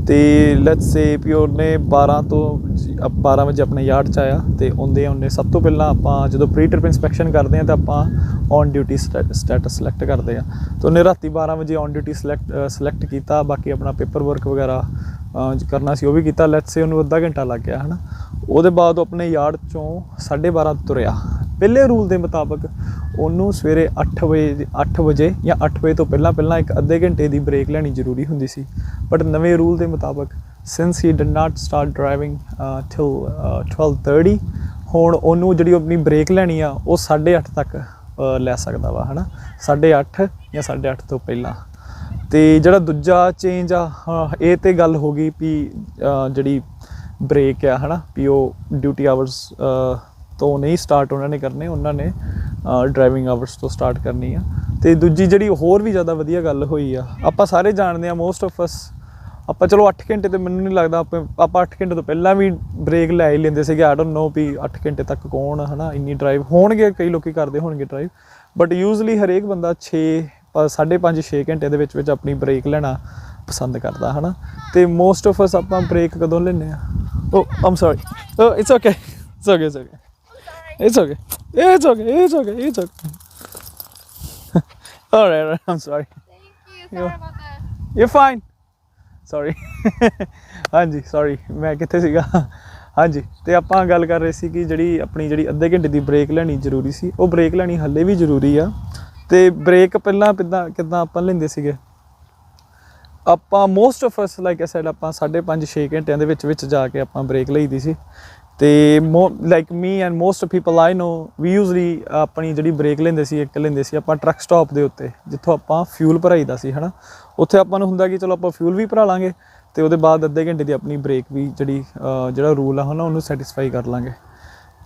ਅਤੇ ਲੈਟਸ ਸੇ ਵੀ ਉਹਨੇ 12 ਵਜੇ ਆਪਣੇ ਯਾਰਡ 'ਚ ਆਇਆ, ਅਤੇ ਉਹਨੇ ਸਭ ਤੋਂ ਪਹਿਲਾਂ ਆਪਾਂ ਜਦੋਂ ਪ੍ਰੀ ਟ੍ਰਿਪ ਇੰਸਪੈਕਸ਼ਨ ਕਰਦੇ ਹਾਂ ਤਾਂ ਆਪਾਂ ਔਨ ਡਿਊਟੀ ਸਟੇਟਸ ਸਿਲੈਕਟ ਕਰਦੇ ਹਾਂ। ਤਾਂ ਉਹਨੇ ਰਾਤੀ 12 ਵਜੇ ਔਨ ਡਿਊਟੀ ਸਿਲੈਕਟ ਕੀਤਾ, ਬਾਕੀ ਆਪਣਾ ਪੇਪਰ ਵਰਕ ਵਗੈਰਾ ਕਰਨਾ ਸੀ ਉਹ ਵੀ ਕੀਤਾ। ਲੈਟਸ ਸੇ ਉਹਨੂੰ ਅੱਧਾ ਘੰਟਾ ਲੱਗ ਗਿਆ ਹੈ ਨਾ। ਉਹਦੇ ਬਾਅਦ ਉਹ ਆਪਣੇ ਯਾਰਡ 'ਚੋਂ 12:30 ਤੁਰਿਆ। ਪਹਿਲੇ ਰੂਲ ਦੇ ਮੁਤਾਬਕ ਉਹਨੂੰ ਸਵੇਰੇ 8 ਵਜੇ ਜਾਂ 8 ਵਜੇ ਤੋਂ ਪਹਿਲਾਂ ਇੱਕ ਅੱਧੇ ਘੰਟੇ ਦੀ ਬ੍ਰੇਕ ਲੈਣੀ ਜ਼ਰੂਰੀ ਹੁੰਦੀ ਸੀ। ਬਟ ਨਵੇਂ ਰੂਲ ਦੇ ਮੁਤਾਬਕ since he did not start driving till 12:30, ਹੁਣ ਉਹਨੂੰ ਜਿਹੜੀ ਆਪਣੀ ਬ੍ਰੇਕ ਲੈਣੀ ਆ ਉਹ 8:30 ਤੱਕ ਲੈ ਸਕਦਾ ਵਾ ਹੈ ਨਾ, 8:30 ਜਾਂ 8:30 ਤੋਂ ਪਹਿਲਾਂ। ਅਤੇ ਜਿਹੜਾ ਦੂਜਾ ਚੇਂਜ ਆ ਇਹ ਤਾਂ ਗੱਲ ਹੋ ਗਈ ਵੀ ਜਿਹੜੀ ਬ੍ਰੇਕ ਆ ਹੈ ਨਾ ਵੀ ਉਹ ਡਿਊਟੀ ਆਵਰਸ ਤੋਂ ਨਹੀਂ ਸਟਾਰਟ ਉਹਨਾਂ ਨੇ ਕਰਨੇ, ਉਹਨਾਂ ਨੇ ਡਰਾਈਵਿੰਗ ਆਵਰਸ ਤੋਂ ਸਟਾਰਟ ਕਰਨੀ ਆ। ਅਤੇ ਦੂਜੀ ਜਿਹੜੀ ਹੋਰ ਵੀ ਜ਼ਿਆਦਾ ਵਧੀਆ ਗੱਲ ਹੋਈ ਆ, ਆਪਾਂ ਸਾਰੇ ਜਾਣਦੇ ਹਾਂ ਮੋਸਟ ਆਫ ਅਸ, ਆਪਾਂ ਚਲੋ 8 ਘੰਟੇ ਤਾਂ ਮੈਨੂੰ ਨਹੀਂ ਲੱਗਦਾ ਆਪਾਂ 8 ਘੰਟੇ ਤੋਂ ਪਹਿਲਾਂ ਵੀ ਬ੍ਰੇਕ ਲੈ ਹੀ ਲੈਂਦੇ ਸੀਗੇ। ਆਈ ਡੋਂਟ ਨੋ ਵੀ 8 ਘੰਟੇ ਤੱਕ ਕੌਣ ਹੈ ਨਾ ਇੰਨੀ ਡਰਾਈਵ ਹੋਣਗੇ, ਕਈ ਲੋਕ ਕਰਦੇ ਹੋਣਗੇ ਡਰਾਈਵ, ਬਟ ਯੂਜ਼ਲੀ ਹਰੇਕ ਬੰਦਾ 5.5-6 ਘੰਟੇ ਦੇ ਵਿੱਚ ਆਪਣੀ ਬ੍ਰੇਕ ਲੈਣਾ ਪਸੰਦ ਕਰਦਾ ਹੈ ਨਾ। ਅਤੇ ਮੋਸਟ ਆਫ ਅਸ ਆਪਾਂ ਬ੍ਰੇਕ ਕਦੋਂ ਲੈਂਦੇ ਹਾਂ? I'm sorry, it's okay. All right, I'm sorry. Thank you. Sorry about that. You're fine. Sorry. ਹਾਂਜੀ ਸੌਰੀ ਮੈਂ ਕਿੱਥੇ ਸੀਗਾ ਹਾਂਜੀ ਤੇ ਆਪਾਂ ਗੱਲ ਕਰ ਰਹੇ ਸੀ ਕਿ ਜਿਹੜੀ ਆਪਣੀ ਜਿਹੜੀ ਅੱਧੇ ਘੰਟੇ ਦੀ ਬ੍ਰੇਕ ਲੈਣੀ ਜ਼ਰੂਰੀ ਸੀ ਉਹ ਬ੍ਰੇਕ ਲੈਣੀ ਹੱਲੇ ਵੀ ਜ਼ਰੂਰੀ ਆ ਤੇ ਬ੍ਰੇਕ ਪਹਿਲਾਂ ਕਿੱਦਾਂ ਆਪਾਂ ਲੈਂਦੇ ਸੀਗੇ ਆਪਾਂ most of us like I said ਆਪਾਂ 5.5-6 ਘੰਟਿਆਂ ਦੇ ਵਿੱਚ ਜਾ ਕੇ ਆਪਾਂ ਬ੍ਰੇਕ ਲਈਦੀ ਸੀ ਤੇ like me and most people I know we usually ਆਪਣੀ ਜਿਹੜੀ ਬ੍ਰੇਕ ਲੈਂਦੇ ਸੀ ਇੱਕ ਲੈਂਦੇ ਸੀ ਆਪਾਂ ਟਰੱਕ ਸਟਾਪ ਦੇ ਉੱਤੇ ਜਿੱਥੋਂ ਆਪਾਂ ਫਿਊਲ ਭਰਾਈਦਾ ਸੀ ਹੈ ਨਾ ਉੱਥੇ ਆਪਾਂ ਨੂੰ ਹੁੰਦਾ ਕਿ ਚਲੋ ਆਪਾਂ ਫਿਊਲ ਵੀ ਭਰਾ ਲਾਂਗੇ ਤੇ ਉਹਦੇ ਬਾਅਦ ਅੱਧੇ ਘੰਟੇ ਦੀ ਆਪਣੀ ਬ੍ਰੇਕ ਵੀ ਜਿਹੜਾ ਰੂਲ ਆ ਹੈ ਨਾ ਉਹਨੂੰ ਸੈਟੀਸਫਾਈ ਕਰ ਲਾਂਗੇ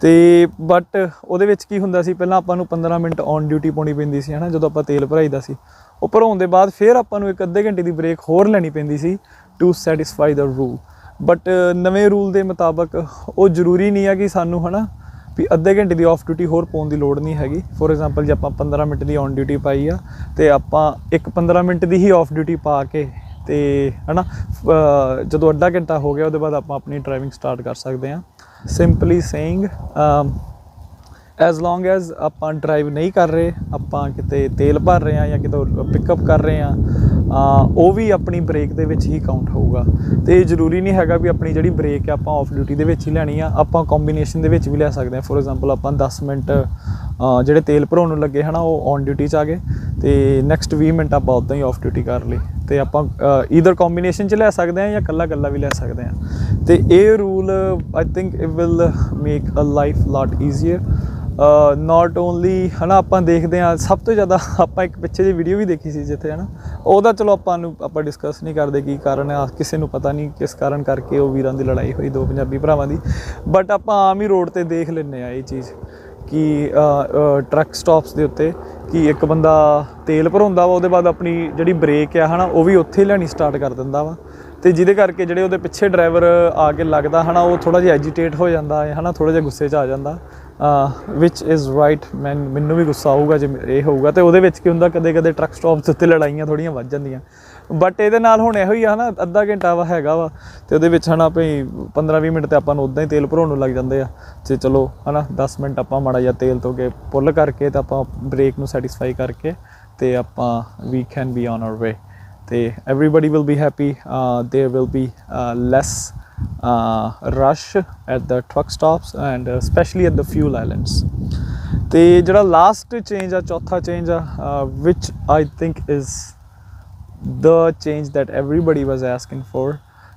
ਤੇ ਬਟ ਉਹਦੇ ਵਿੱਚ ਕੀ ਹੁੰਦਾ ਸੀ ਪਹਿਲਾਂ ਆਪਾਂ ਨੂੰ 15 ਮਿੰਟ ਔਨ ਡਿਊਟੀ ਪਾਉਣੀ ਪੈਂਦੀ ਸੀ ਹੈ ਨਾ ਜਦੋਂ ਆਪਾਂ ਤੇਲ ਭਰਾਈਦਾ ਸੀ ਉਹ ਭਰਾਉਣ ਦੇ ਬਾਅਦ ਫਿਰ ਆਪਾਂ ਨੂੰ ਇੱਕ ਅੱਧੇ ਘੰਟੇ ਦੀ ਬ੍ਰੇਕ ਹੋਰ ਲੈਣੀ ਪੈਂਦੀ ਸੀ ਟੂ ਸੈਟੀਸਫਾਈ ਦਾ ਰੂਲ ਬਟ ਨਵੇਂ ਰੂਲ ਦੇ ਮੁਤਾਬਕ ਉਹ ਜ਼ਰੂਰੀ ਨਹੀਂ ਆ ਕਿ ਸਾਨੂੰ ਹੈ ਨਾ ਵੀ ਅੱਧੇ ਘੰਟੇ ਦੀ ਆਫ ਡਿਊਟੀ ਹੋਰ ਪਾਉਣ ਦੀ ਲੋੜ ਨਹੀਂ ਹੈਗੀ ਫੋਰ ਐਗਜ਼ਾਮਪਲ ਜੇ ਆਪਾਂ 15 ਮਿੰਟ ਦੀ ਔਨ ਡਿਊਟੀ ਪਾਈ ਆ ਤੇ ਆਪਾਂ ਇੱਕ 15 ਮਿੰਟ ਦੀ ਹੀ ਆਫ ਡਿਊਟੀ ਪਾ ਕੇ ਤੇ ਹੈ ਨਾ ਜਦੋਂ ਅੱਧਾ ਘੰਟਾ ਹੋ ਗਿਆ ਉਹਦੇ ਬਾਅਦ ਆਪਾਂ ਆਪਣੀ ਡਰਾਈਵਿੰਗ ਸਟਾਰਟ ਕਰ ਸਕਦੇ ਹਾਂ simply saying as long as ਆਪਾਂ ਡਰਾਈਵ ਨਹੀਂ ਕਰ ਰਹੇ ਆਪਾਂ ਕਿਤੇ ਤੇਲ ਭਰ ਰਹੇ ਹਾਂ ਜਾਂ ਕਿਤੋਂ ਪਿਕਅਪ ਕਰ ਰਹੇ ਹਾਂ ਉਹ ਵੀ ਆਪਣੀ ਬ੍ਰੇਕ ਦੇ ਵਿੱਚ ਹੀ ਕਾਊਂਟ ਹੋਊਗਾ ਤੇ ਜ਼ਰੂਰੀ ਨਹੀਂ ਹੈਗਾ ਵੀ ਆਪਣੀ ਜਿਹੜੀ ਬ੍ਰੇਕ ਹੈ ਆਪਾਂ ਆਫ ਡਿਊਟੀ ਦੇ ਵਿੱਚ ਹੀ ਲੈਣੀ ਆ ਆਪਾਂ ਕੰਬੀਨੇਸ਼ਨ ਦੇ ਵਿੱਚ ਵੀ ਲੈ ਸਕਦੇ ਹਾਂ ਫੋਰ ਐਗਜ਼ਾਮਪਲ ਆਪਾਂ 10 ਮਿੰਟ ਜਿਹੜੇ ਤੇਲ ਭਰਾਉਣ ਨੂੰ ਲੱਗੇ ਹੈ ਨਾ ਉਹ ਔਨ ਡਿਊਟੀ 'ਚ ਆ ਗਏ ਤੇ ਨੈਕਸਟ 20 ਮਿੰਟ ਆਪਾਂ ਉੱਦਾਂ ਹੀ ਆਫ ਡਿਊਟੀ ਕਰ ਲਈ ਤੇ ਆਪਾਂ ਈਦਰ ਕੰਬੀਨੇਸ਼ਨ 'ਚ ਲੈ ਸਕਦੇ ਹਾਂ ਜਾਂ ਇਕੱਲਾ ਵੀ ਲੈ ਸਕਦੇ ਹਾਂ ਤੇ ਇਹ rule I think it will make a life lot easier not only ਹੈ ਨਾ ਆਪਾਂ ਦੇਖਦੇ ਹਾਂ ਸਭ ਤੋਂ ਜ਼ਿਆਦਾ ਆਪਾਂ ਇੱਕ ਪਿੱਛੇ ਜਿਹੀ ਵੀਡੀਓ ਵੀ ਦੇਖੀ ਸੀ ਜਿੱਥੇ ਹੈ ਨਾ ਉਹਦਾ ਚਲੋ ਆਪਾਂ ਡਿਸਕਸ ਨਹੀਂ ਕਰਦੇ ਕੀ ਕਾਰਨ ਹੈ ਕਿਸੇ ਨੂੰ ਪਤਾ ਨਹੀਂ ਕਿਸ ਕਾਰਨ ਕਰਕੇ ਉਹ ਵੀਰਾਂ ਦੀ ਲੜਾਈ ਹੋਈ ਦੋ ਪੰਜਾਬੀ ਭਰਾਵਾਂ ਦੀ ਬਟ ਆਪਾਂ ਆਮ ਹੀ ਰੋਡ 'ਤੇ ਦੇਖ ਲੈਂਦੇ ਹਾਂ ਇਹ ਚੀਜ਼ ਕਿ ਟਰੱਕ ਸਟਾਪਸ ਦੇ ਉੱਤੇ ਕਿ ਇੱਕ ਬੰਦਾ ਤੇਲ ਭਰਾਉਂਦਾ ਵਾ ਉਹਦੇ ਬਾਅਦ ਆਪਣੀ ਜਿਹੜੀ ਬ੍ਰੇਕ ਆ ਹੈ ਨਾ ਉਹ ਵੀ ਉੱਥੇ ਲੈਣੀ ਸਟਾਰਟ ਕਰ ਦਿੰਦਾ ਵਾ ਤੇ ਜਿਹਦੇ ਕਰਕੇ ਜਿਹੜੇ ਉਹਦੇ ਪਿੱਛੇ ਡਰਾਈਵਰ ਆ ਕੇ ਲੱਗਦਾ ਹੈ ਨਾ ਉਹ ਥੋੜ੍ਹਾ ਜਿਹਾ ਐਜੀਟੇਟ ਹੋ ਜਾਂਦਾ ਹੈ ਨਾ ਥੋੜ੍ਹਾ ਜਿਹਾ ਗੁੱਸੇ 'ਚ ਆ ਜਾਂਦਾ ਵਿਚ ਇਜ਼ ਰਾਈਟ ਮੈਨੂੰ ਵੀ ਗੁੱਸਾ ਆਊਗਾ ਜੇ ਇਹ ਹੋਊਗਾ ਤੇ ਉਹਦੇ ਵਿੱਚ ਕੀ ਹੁੰਦਾ ਕਦੇ ਟਰੱਕ ਸਟਾਪਸ ਉੱਤੇ ਲੜਾਈਆਂ ਥੋੜ੍ਹੀਆਂ ਵੱਧ ਜਾਂਦੀਆਂ ਬਟ ਇਹਦੇ ਨਾਲ ਹੁਣ ਇਹੋ ਹੀ ਆ ਨਾ ਅੱਧਾ ਘੰਟਾ ਵਾ ਹੈਗਾ ਵਾ ਤੇ ਉਹਦੇ ਵਿੱਚ ਹੈ ਨਾ ਭਈ 15-20 ਮਿੰਟ ਤੇ ਆਪਾਂ ਨੂੰ ਉੱਦਾਂ ਹੀ ਤੇਲ ਭਰਾਉਣ ਨੂੰ ਲੱਗ ਜਾਂਦੇ ਆ ਤੇ ਚਲੋ ਹੈ ਨਾ 10 ਮਿੰਟ ਆਪਾਂ ਮਾੜਾ ਜਿਹਾ ਤੇਲ ਤੋਂ ਕੇ ਪੁੱਲ ਕਰਕੇ ਤੇ ਆਪਾਂ ਬ੍ਰੇਕ ਨੂੰ ਸੈਟੀਸਫਾਈ ਕਰਕੇ ਤੇ ਆਪਾਂ ਵੀ can be on our way ਤੇ everybody will be happy there will be less rush at the truck stops and especially at the fuel islands ਤੇ ਜਿਹੜਾ ਲਾਸਟ ਚੇਂਜ ਆ ਚੌਥਾ ਚੇਂਜ ਆ which I think is the change that everybody was asking for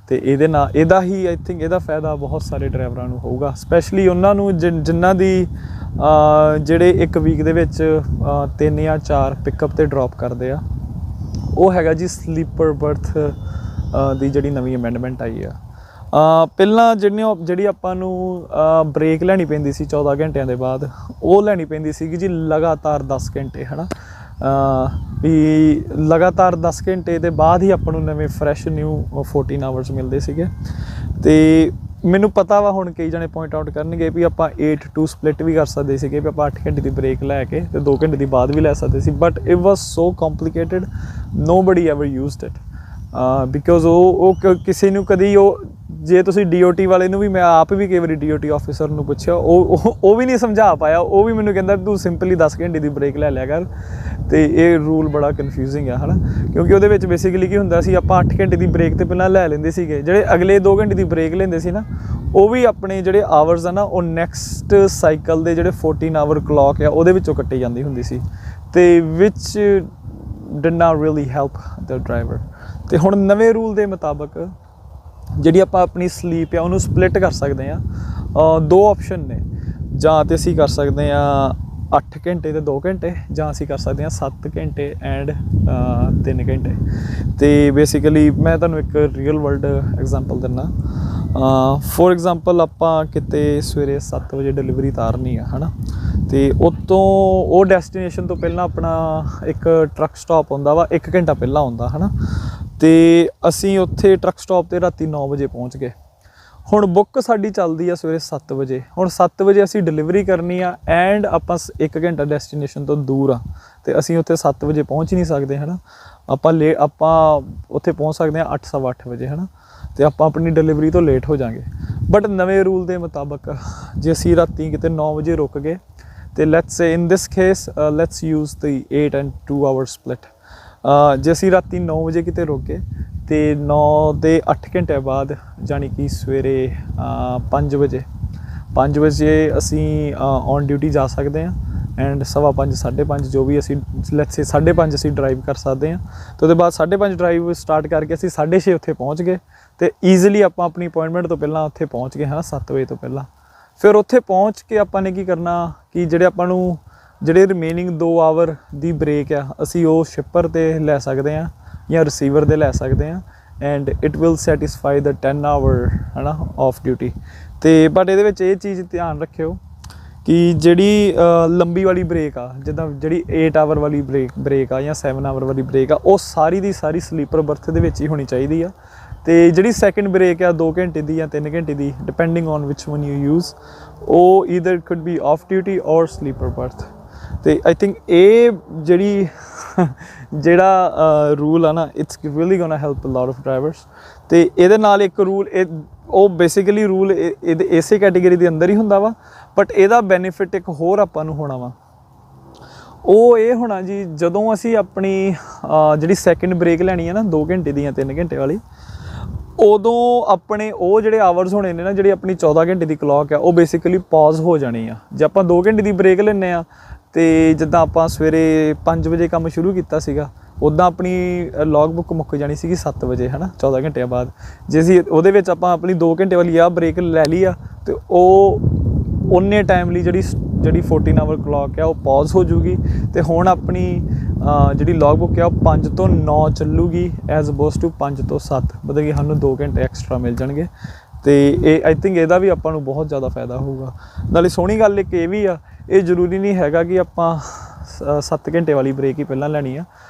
ਤੇ ਇਹਦੇ ਨਾਲ ਇਹਦਾ ਹੀ I think ਇਹਦਾ ਫਾਇਦਾ ਬਹੁਤ ਸਾਰੇ ਡਰਾਈਵਰਾਂ ਨੂੰ ਹੋਊਗਾ ਸਪੈਸ਼ਲੀ ਉਹਨਾਂ ਨੂੰ ਜਿਨ੍ਹਾਂ ਦੀ ਜਿਹੜੇ ਇੱਕ ਵੀਕ ਦੇ ਵਿੱਚ 3 ਜਾਂ 4 ਪਿਕਅਪ ਤੇ ਡ੍ਰੌਪ ਕਰਦੇ ਆ ਉਹ ਹੈਗਾ ਜੀ ਸਲੀਪਰ ਬਰਥ ਦੀ ਜਿਹੜੀ ਨਵੀਂ ਅਮੈਂਡਮੈਂਟ ਆਈ ਆ ਪਹਿਲਾਂ ਜਿਹੜੀ ਆਪਾਂ ਨੂੰ ਬ੍ਰੇਕ ਲੈਣੀ ਪੈਂਦੀ ਸੀ 14 ਘੰਟਿਆਂ ਦੇ ਬਾਅਦ ਉਹ ਲੈਣੀ ਪੈਂਦੀ ਸੀਗੀ ਜੀ ਲਗਾਤਾਰ 10 ਘੰਟੇ ਹੈ ਨਾ ਵੀ ਲਗਾਤਾਰ 10 ਘੰਟੇ ਦੇ ਬਾਅਦ ਹੀ ਆਪਾਂ ਨੂੰ ਨਵੇਂ ਫਰੈਸ਼ ਨਿਊ 14 ਆਵਰਸ ਮਿਲਦੇ ਸੀਗੇ ਤੇ ਮੈਨੂੰ ਪਤਾ ਵਾ ਹੁਣ ਕਈ ਜਣੇ ਪੁਆਇੰਟ ਆਊਟ ਕਰਨਗੇ ਵੀ ਆਪਾਂ 8-2 ਸਪਲਿਟ ਵੀ ਕਰ ਸਕਦੇ ਸੀਗੇ ਵੀ ਆਪਾਂ 8 ਘੰਟੇ ਦੀ ਬ੍ਰੇਕ ਲੈ ਕੇ ਤੇ 2 ਘੰਟੇ ਦੀ ਬਾਅਦ ਵੀ ਲੈ ਸਕਦੇ ਸੀ but it was so complicated nobody ever used it because ਉਹ ਕਿਸੇ ਨੂੰ ਕਦੀ ਜੇ ਤੁਸੀਂ DOT ਵਾਲੇ ਨੂੰ ਵੀ ਮੈਂ ਆਪ ਵੀ ਕਈ ਵਾਰੀ DOT ਆਫਿਸਰ ਨੂੰ ਪੁੱਛਿਆ ਉਹ ਵੀ ਨਹੀਂ ਸਮਝਾ ਪਾਇਆ ਉਹ ਵੀ ਮੈਨੂੰ ਕਹਿੰਦਾ ਤੂੰ ਸਿੰਪਲੀ 10 ਘੰਟੇ ਦੀ ਬ੍ਰੇਕ ਲੈ ਲਿਆ ਕਰ ਤੇ ਇਹ ਰੂਲ ਬੜਾ ਕਨਫਿਊਜ਼ਿੰਗ ਆ ਹੈ ਨਾ ਕਿਉਂਕਿ ਉਹਦੇ ਵਿੱਚ ਬੇਸਿਕਲੀ ਕੀ ਹੁੰਦਾ ਸੀ ਆਪਾਂ 8 ਘੰਟੇ ਦੀ ਬ੍ਰੇਕ ਤੇ ਪਹਿਲਾਂ ਲੈ ਲੈਂਦੇ ਸੀਗੇ ਜਿਹੜੇ ਅਗਲੇ 2 ਘੰਟੇ ਦੀ ਬ੍ਰੇਕ ਲੈਂਦੇ ਸੀ ਨਾ ਉਹ ਵੀ ਆਪਣੇ ਜਿਹੜੇ ਆਵਰਸ ਆ ਨਾ ਉਹ ਨੈਕਸਟ ਸਾਈਕਲ ਦੇ ਜਿਹੜੇ 14 ਆਵਰ ਕਲੌਕ ਆ ਉਹਦੇ ਵਿੱਚੋਂ ਕੱਟੀ ਜਾਂਦੀ ਹੁੰਦੀ ਸੀ ਤੇ ਵਿਚ did not really help the driver ਤੇ ਹੁਣ ਨਵੇਂ ਰੂਲ ਦੇ ਮੁਤਾਬਕ ਜਿਹੜੀ ਆਪਾਂ ਆਪਣੀ ਸਲੀਪ ਆ ਉਹਨੂੰ ਸਪਲਿਟ ਕਰ ਸਕਦੇ ਹਾਂ 2 ਆਪਸ਼ਨ ਨੇ ਜਾਂ ਤੇ ਅਸੀਂ ਕਰ ਸਕਦੇ ਹਾਂ 8 ਘੰਟੇ ਤੇ 2 ਘੰਟੇ ਜਾਂ ਅਸੀਂ ਕਰ ਸਕਦੇ ਹਾਂ 7 ਘੰਟੇ ਐਂਡ 3 ਘੰਟੇ ਤੇ ਬੇਸਿਕਲੀ ਮੈਂ ਤੁਹਾਨੂੰ ਇੱਕ ਰੀਅਲ ਵਰਲਡ ਐਗਜ਼ਾਮਪਲ ਦਿੰਦਾ ਫੋਰ ਐਗਜ਼ਾਮਪਲ ਆਪਾਂ ਕਿਤੇ ਸਵੇਰੇ 7 ਵਜੇ ਡਿਲੀਵਰੀ ਉਤਾਰਨੀ ਆ ਹੈ ਨਾ ਤੇ ਉੱਤੋਂ ਉਹ ਡੈਸਟੀਨੇਸ਼ਨ ਤੋਂ ਪਹਿਲਾਂ ਆਪਣਾ ਇੱਕ ਟਰੱਕ ਸਟਾਪ ਹੁੰਦਾ ਵਾ 1 ਘੰਟਾ ਪਹਿਲਾਂ ਹੁੰਦਾ ਹੈ ਨਾ ਤੇ ਅਸੀਂ ਉੱਥੇ ਟਰੱਕ ਸਟਾਪ 'ਤੇ ਰਾਤੀ 9 ਵਜੇ ਪਹੁੰਚ ਗਏ ਹੁਣ ਬੁੱਕ ਸਾਡੀ ਚੱਲਦੀ ਆ ਸਵੇਰੇ 7 ਵਜੇ ਹੁਣ 7 ਵਜੇ ਅਸੀਂ ਡਿਲੀਵਰੀ ਕਰਨੀ ਆ ਐਂਡ ਆਪਾਂ 1 ਘੰਟਾ ਡੈਸਟੀਨੇਸ਼ਨ ਤੋਂ ਦੂਰ ਆ ਤੇ ਅਸੀਂ ਉੱਥੇ 7 ਵਜੇ ਪਹੁੰਚ ਹੀ ਨਹੀਂ ਸਕਦੇ ਹੈ ਨਾ ਆਪਾਂ ਉੱਥੇ ਪਹੁੰਚ ਸਕਦੇ ਹਾਂ 8-8:15 ਵਜੇ ਹੈ ਨਾ ਤੇ ਆਪਾਂ ਆਪਣੀ ਡਿਲੀਵਰੀ ਤੋਂ ਲੇਟ ਹੋ ਜਾਵਾਂਗੇ ਬਟ ਨਵੇਂ ਰੂਲ ਦੇ ਮੁਤਾਬਕ ਜੇ ਅਸੀਂ ਰਾਤੀ ਕਿਤੇ 9 ਵਜੇ ਰੁਕ ਗਏ ਤੇ let's say in this case let's use the 8 and 2 hour split। ਜੇ ਅਸੀਂ ਰਾਤੀ 9 ਵਜੇ ਕਿਤੇ ਰੁਕੇ ਤੇ 9 ਦੇ 8 ਘੰਟੇ ਬਾਅਦ ਜਾਣੀ ਕਿ ਸਵੇਰੇ 5 ਵਜੇ ਅਸੀਂ ਔਨ ਡਿਊਟੀ ਜਾ ਸਕਦੇ ਹਾਂ ਐਂਡ 5:15 5:30 ਜੋ ਵੀ ਅਸੀਂ ਲੈਟਸ ਸੇ 5:30 ਅਸੀਂ ਡਰਾਈਵ ਕਰ ਸਕਦੇ ਹਾਂ। ਤੇ ਉਹਦੇ ਬਾਅਦ 5:30 ਡਰਾਈਵ ਸਟਾਰਟ ਕਰਕੇ ਅਸੀਂ 6:30 ਉੱਥੇ ਪਹੁੰਚ ਗਏ ਤੇ ਈਜ਼ੀਲੀ ਆਪਾਂ ਆਪਣੀ ਅਪਾਇੰਟਮੈਂਟ ਤੋਂ ਪਹਿਲਾਂ ਉੱਥੇ ਪਹੁੰਚ ਗਏ ਹਾਂ 7 ਵਜੇ ਤੋਂ ਪਹਿਲਾਂ। ਫਿਰ ਉੱਥੇ ਪਹੁੰਚ ਕੇ ਆਪਾਂ ਨੇ ਕੀ ਕਰਨਾ ਕਿ ਜਿਹੜੇ ਆਪਾਂ ਨੂੰ ਜਿਹੜੇ ਰਿਮੇਨਿੰਗ 2 ਆਵਰ ਦੀ ਬ੍ਰੇਕ ਆ ਅਸੀਂ ਉਹ ਸ਼ਿਪਰ ਤੇ ਲੈ ਸਕਦੇ ਹਾਂ ਜਾਂ ਰਿਸੀਵਰ ਦੇ ਲੈ ਸਕਦੇ ਹਾਂ and it will satisfy the 10 hour ਹੈ ਨਾ ਆਫ ਡਿਊਟੀ। ਤੇ ਬਟ ਇਹਦੇ ਵਿੱਚ ਇਹ ਚੀਜ਼ ਧਿਆਨ ਰੱਖਿਓ ਕਿ ਜਿਹੜੀ ਲੰਬੀ ਵਾਲੀ ਬ੍ਰੇਕ ਆ ਜਿੱਦਾਂ ਜਿਹੜੀ 8 ਆਵਰ ਵਾਲੀ ਬ੍ਰੇਕ ਆ ਜਾਂ 7 ਆਵਰ ਵਾਲੀ ਬ੍ਰੇਕ ਆ ਉਹ ਸਾਰੀ ਦੀ ਸਾਰੀ ਸਲੀਪਰ ਬਰਥ ਦੇ ਵਿੱਚ ਹੀ ਹੋਣੀ ਚਾਹੀਦੀ ਆ। ਤੇ ਜਿਹੜੀ ਸੈਕਿੰਡ ਬ੍ਰੇਕ ਆ 2 ਘੰਟੇ ਦੀ ਜਾਂ 3 ਘੰਟੇ ਦੀ depending on which one you use ਉਹ either could be off duty or sleeper berth. ਤੇ ਆਈ ਥਿੰਕ ਇਹ ਜਿਹੜਾ ਰੂਲ ਆ ਨਾ it's really gonna help a lot of drivers. ਤੇ ਇਹਦੇ ਨਾਲ ਇੱਕ ਰੂਲ ਉਹ ਬੇਸਿਕਲੀ ਰੂਲ ਇਹਦੇ ਇਸੇ ਕੈਟੇਗਰੀ ਦੇ ਅੰਦਰ ਹੀ ਹੁੰਦਾ ਵਾ ਬਟ ਇਹਦਾ ਬੈਨੀਫਿਟ ਇੱਕ ਹੋਰ ਆਪਾਂ ਨੂੰ ਹੋਣਾ ਵਾ ਉਹ ਇਹ ਹੋਣਾ ਜੀ ਜਦੋਂ ਅਸੀਂ ਆਪਣੀ ਜਿਹੜੀ ਸੈਕਿੰਡ ਬ੍ਰੇਕ ਲੈਣੀ ਹੈ ਨਾ 2 ਘੰਟੇ ਦੀ ਜਾਂ 3 ਘੰਟੇ ਵਾਲੀ ਉਦੋਂ ਆਪਣੇ ਉਹ ਜਿਹੜੇ ਆਵਰਸ ਹੋਣੇ ਨੇ ਨਾ ਜਿਹੜੀ ਆਪਣੀ 14 ਘੰਟੇ ਦੀ ਕਲੌਕ ਆ ਉਹ ਬੇਸਿਕਲੀ ਪੌਜ਼ ਹੋ ਜਾਣੀ ਆ। ਜੇ ਆਪਾਂ 2 ਘੰਟੇ ਦੀ ਬ੍ਰੇਕ ਲੈਂਦੇ ਆ ਤੇ ਜਿੱਦਾਂ ਆਪਾਂ ਸਵੇਰੇ 5 ਵਜੇ ਕੰਮ ਸ਼ੁਰੂ ਕੀਤਾ ਸੀਗਾ ਉੱਦਾਂ ਆਪਣੀ ਲੌਗ ਬੁੱਕ ਮੁੱਕ ਜਾਣੀ ਸੀਗੀ 7 ਵਜੇ ਹੈ ਨਾ 14 ਘੰਟਿਆਂ ਬਾਅਦ। ਜੇ ਅਸੀਂ ਉਹਦੇ ਵਿੱਚ ਆਪਾਂ ਆਪਣੀ 2 ਘੰਟੇ ਵਾਲੀ ਆ ਬ੍ਰੇਕ ਲੈ ਲਈ ਆ ਤੇ ਉਹ ਉਨੇ ਟਾਈਮ ਲਈ ਜਿਹੜੀ 14 ਆਵਰ ਕਲੌਕ ਆ ਉਹ ਪੌਜ਼ ਹੋ ਜੂਗੀ ਤੇ ਹੁਣ ਆਪਣੀ ਜਿਹੜੀ ਲੌਗ ਬੁੱਕ ਆ ਉਹ 5 ਤੋਂ 9 ਚੱਲੂਗੀ ਐਜ਼ ਅਪੋਜ਼ ਟੂ 5 ਤੋਂ 7 ਮਤਲਬ ਕਿ ਸਾਨੂੰ 2 ਘੰਟੇ ਐਕਸਟਰਾ ਮਿਲ ਜਾਣਗੇ। ਤੇ ਇਹ ਆਈ ਥਿੰਕ ਇਹਦਾ ਵੀ ਆਪਾਂ ਨੂੰ ਬਹੁਤ ਜ਼ਿਆਦਾ ਫਾਇਦਾ ਹੋਊਗਾ। ਨਾਲੇ ਸੋਹਣੀ ਗੱਲ ਇੱਕ ਇਹ ਵੀ ਆ ਇਹ ਜ਼ਰੂਰੀ ਨਹੀਂ ਹੈਗਾ ਕਿ ਆਪਾਂ 7 ਘੰਟੇ ਵਾਲੀ ਬ੍ਰੇਕ ਹੀ ਪਹਿਲਾਂ ਲੈਣੀ ਆ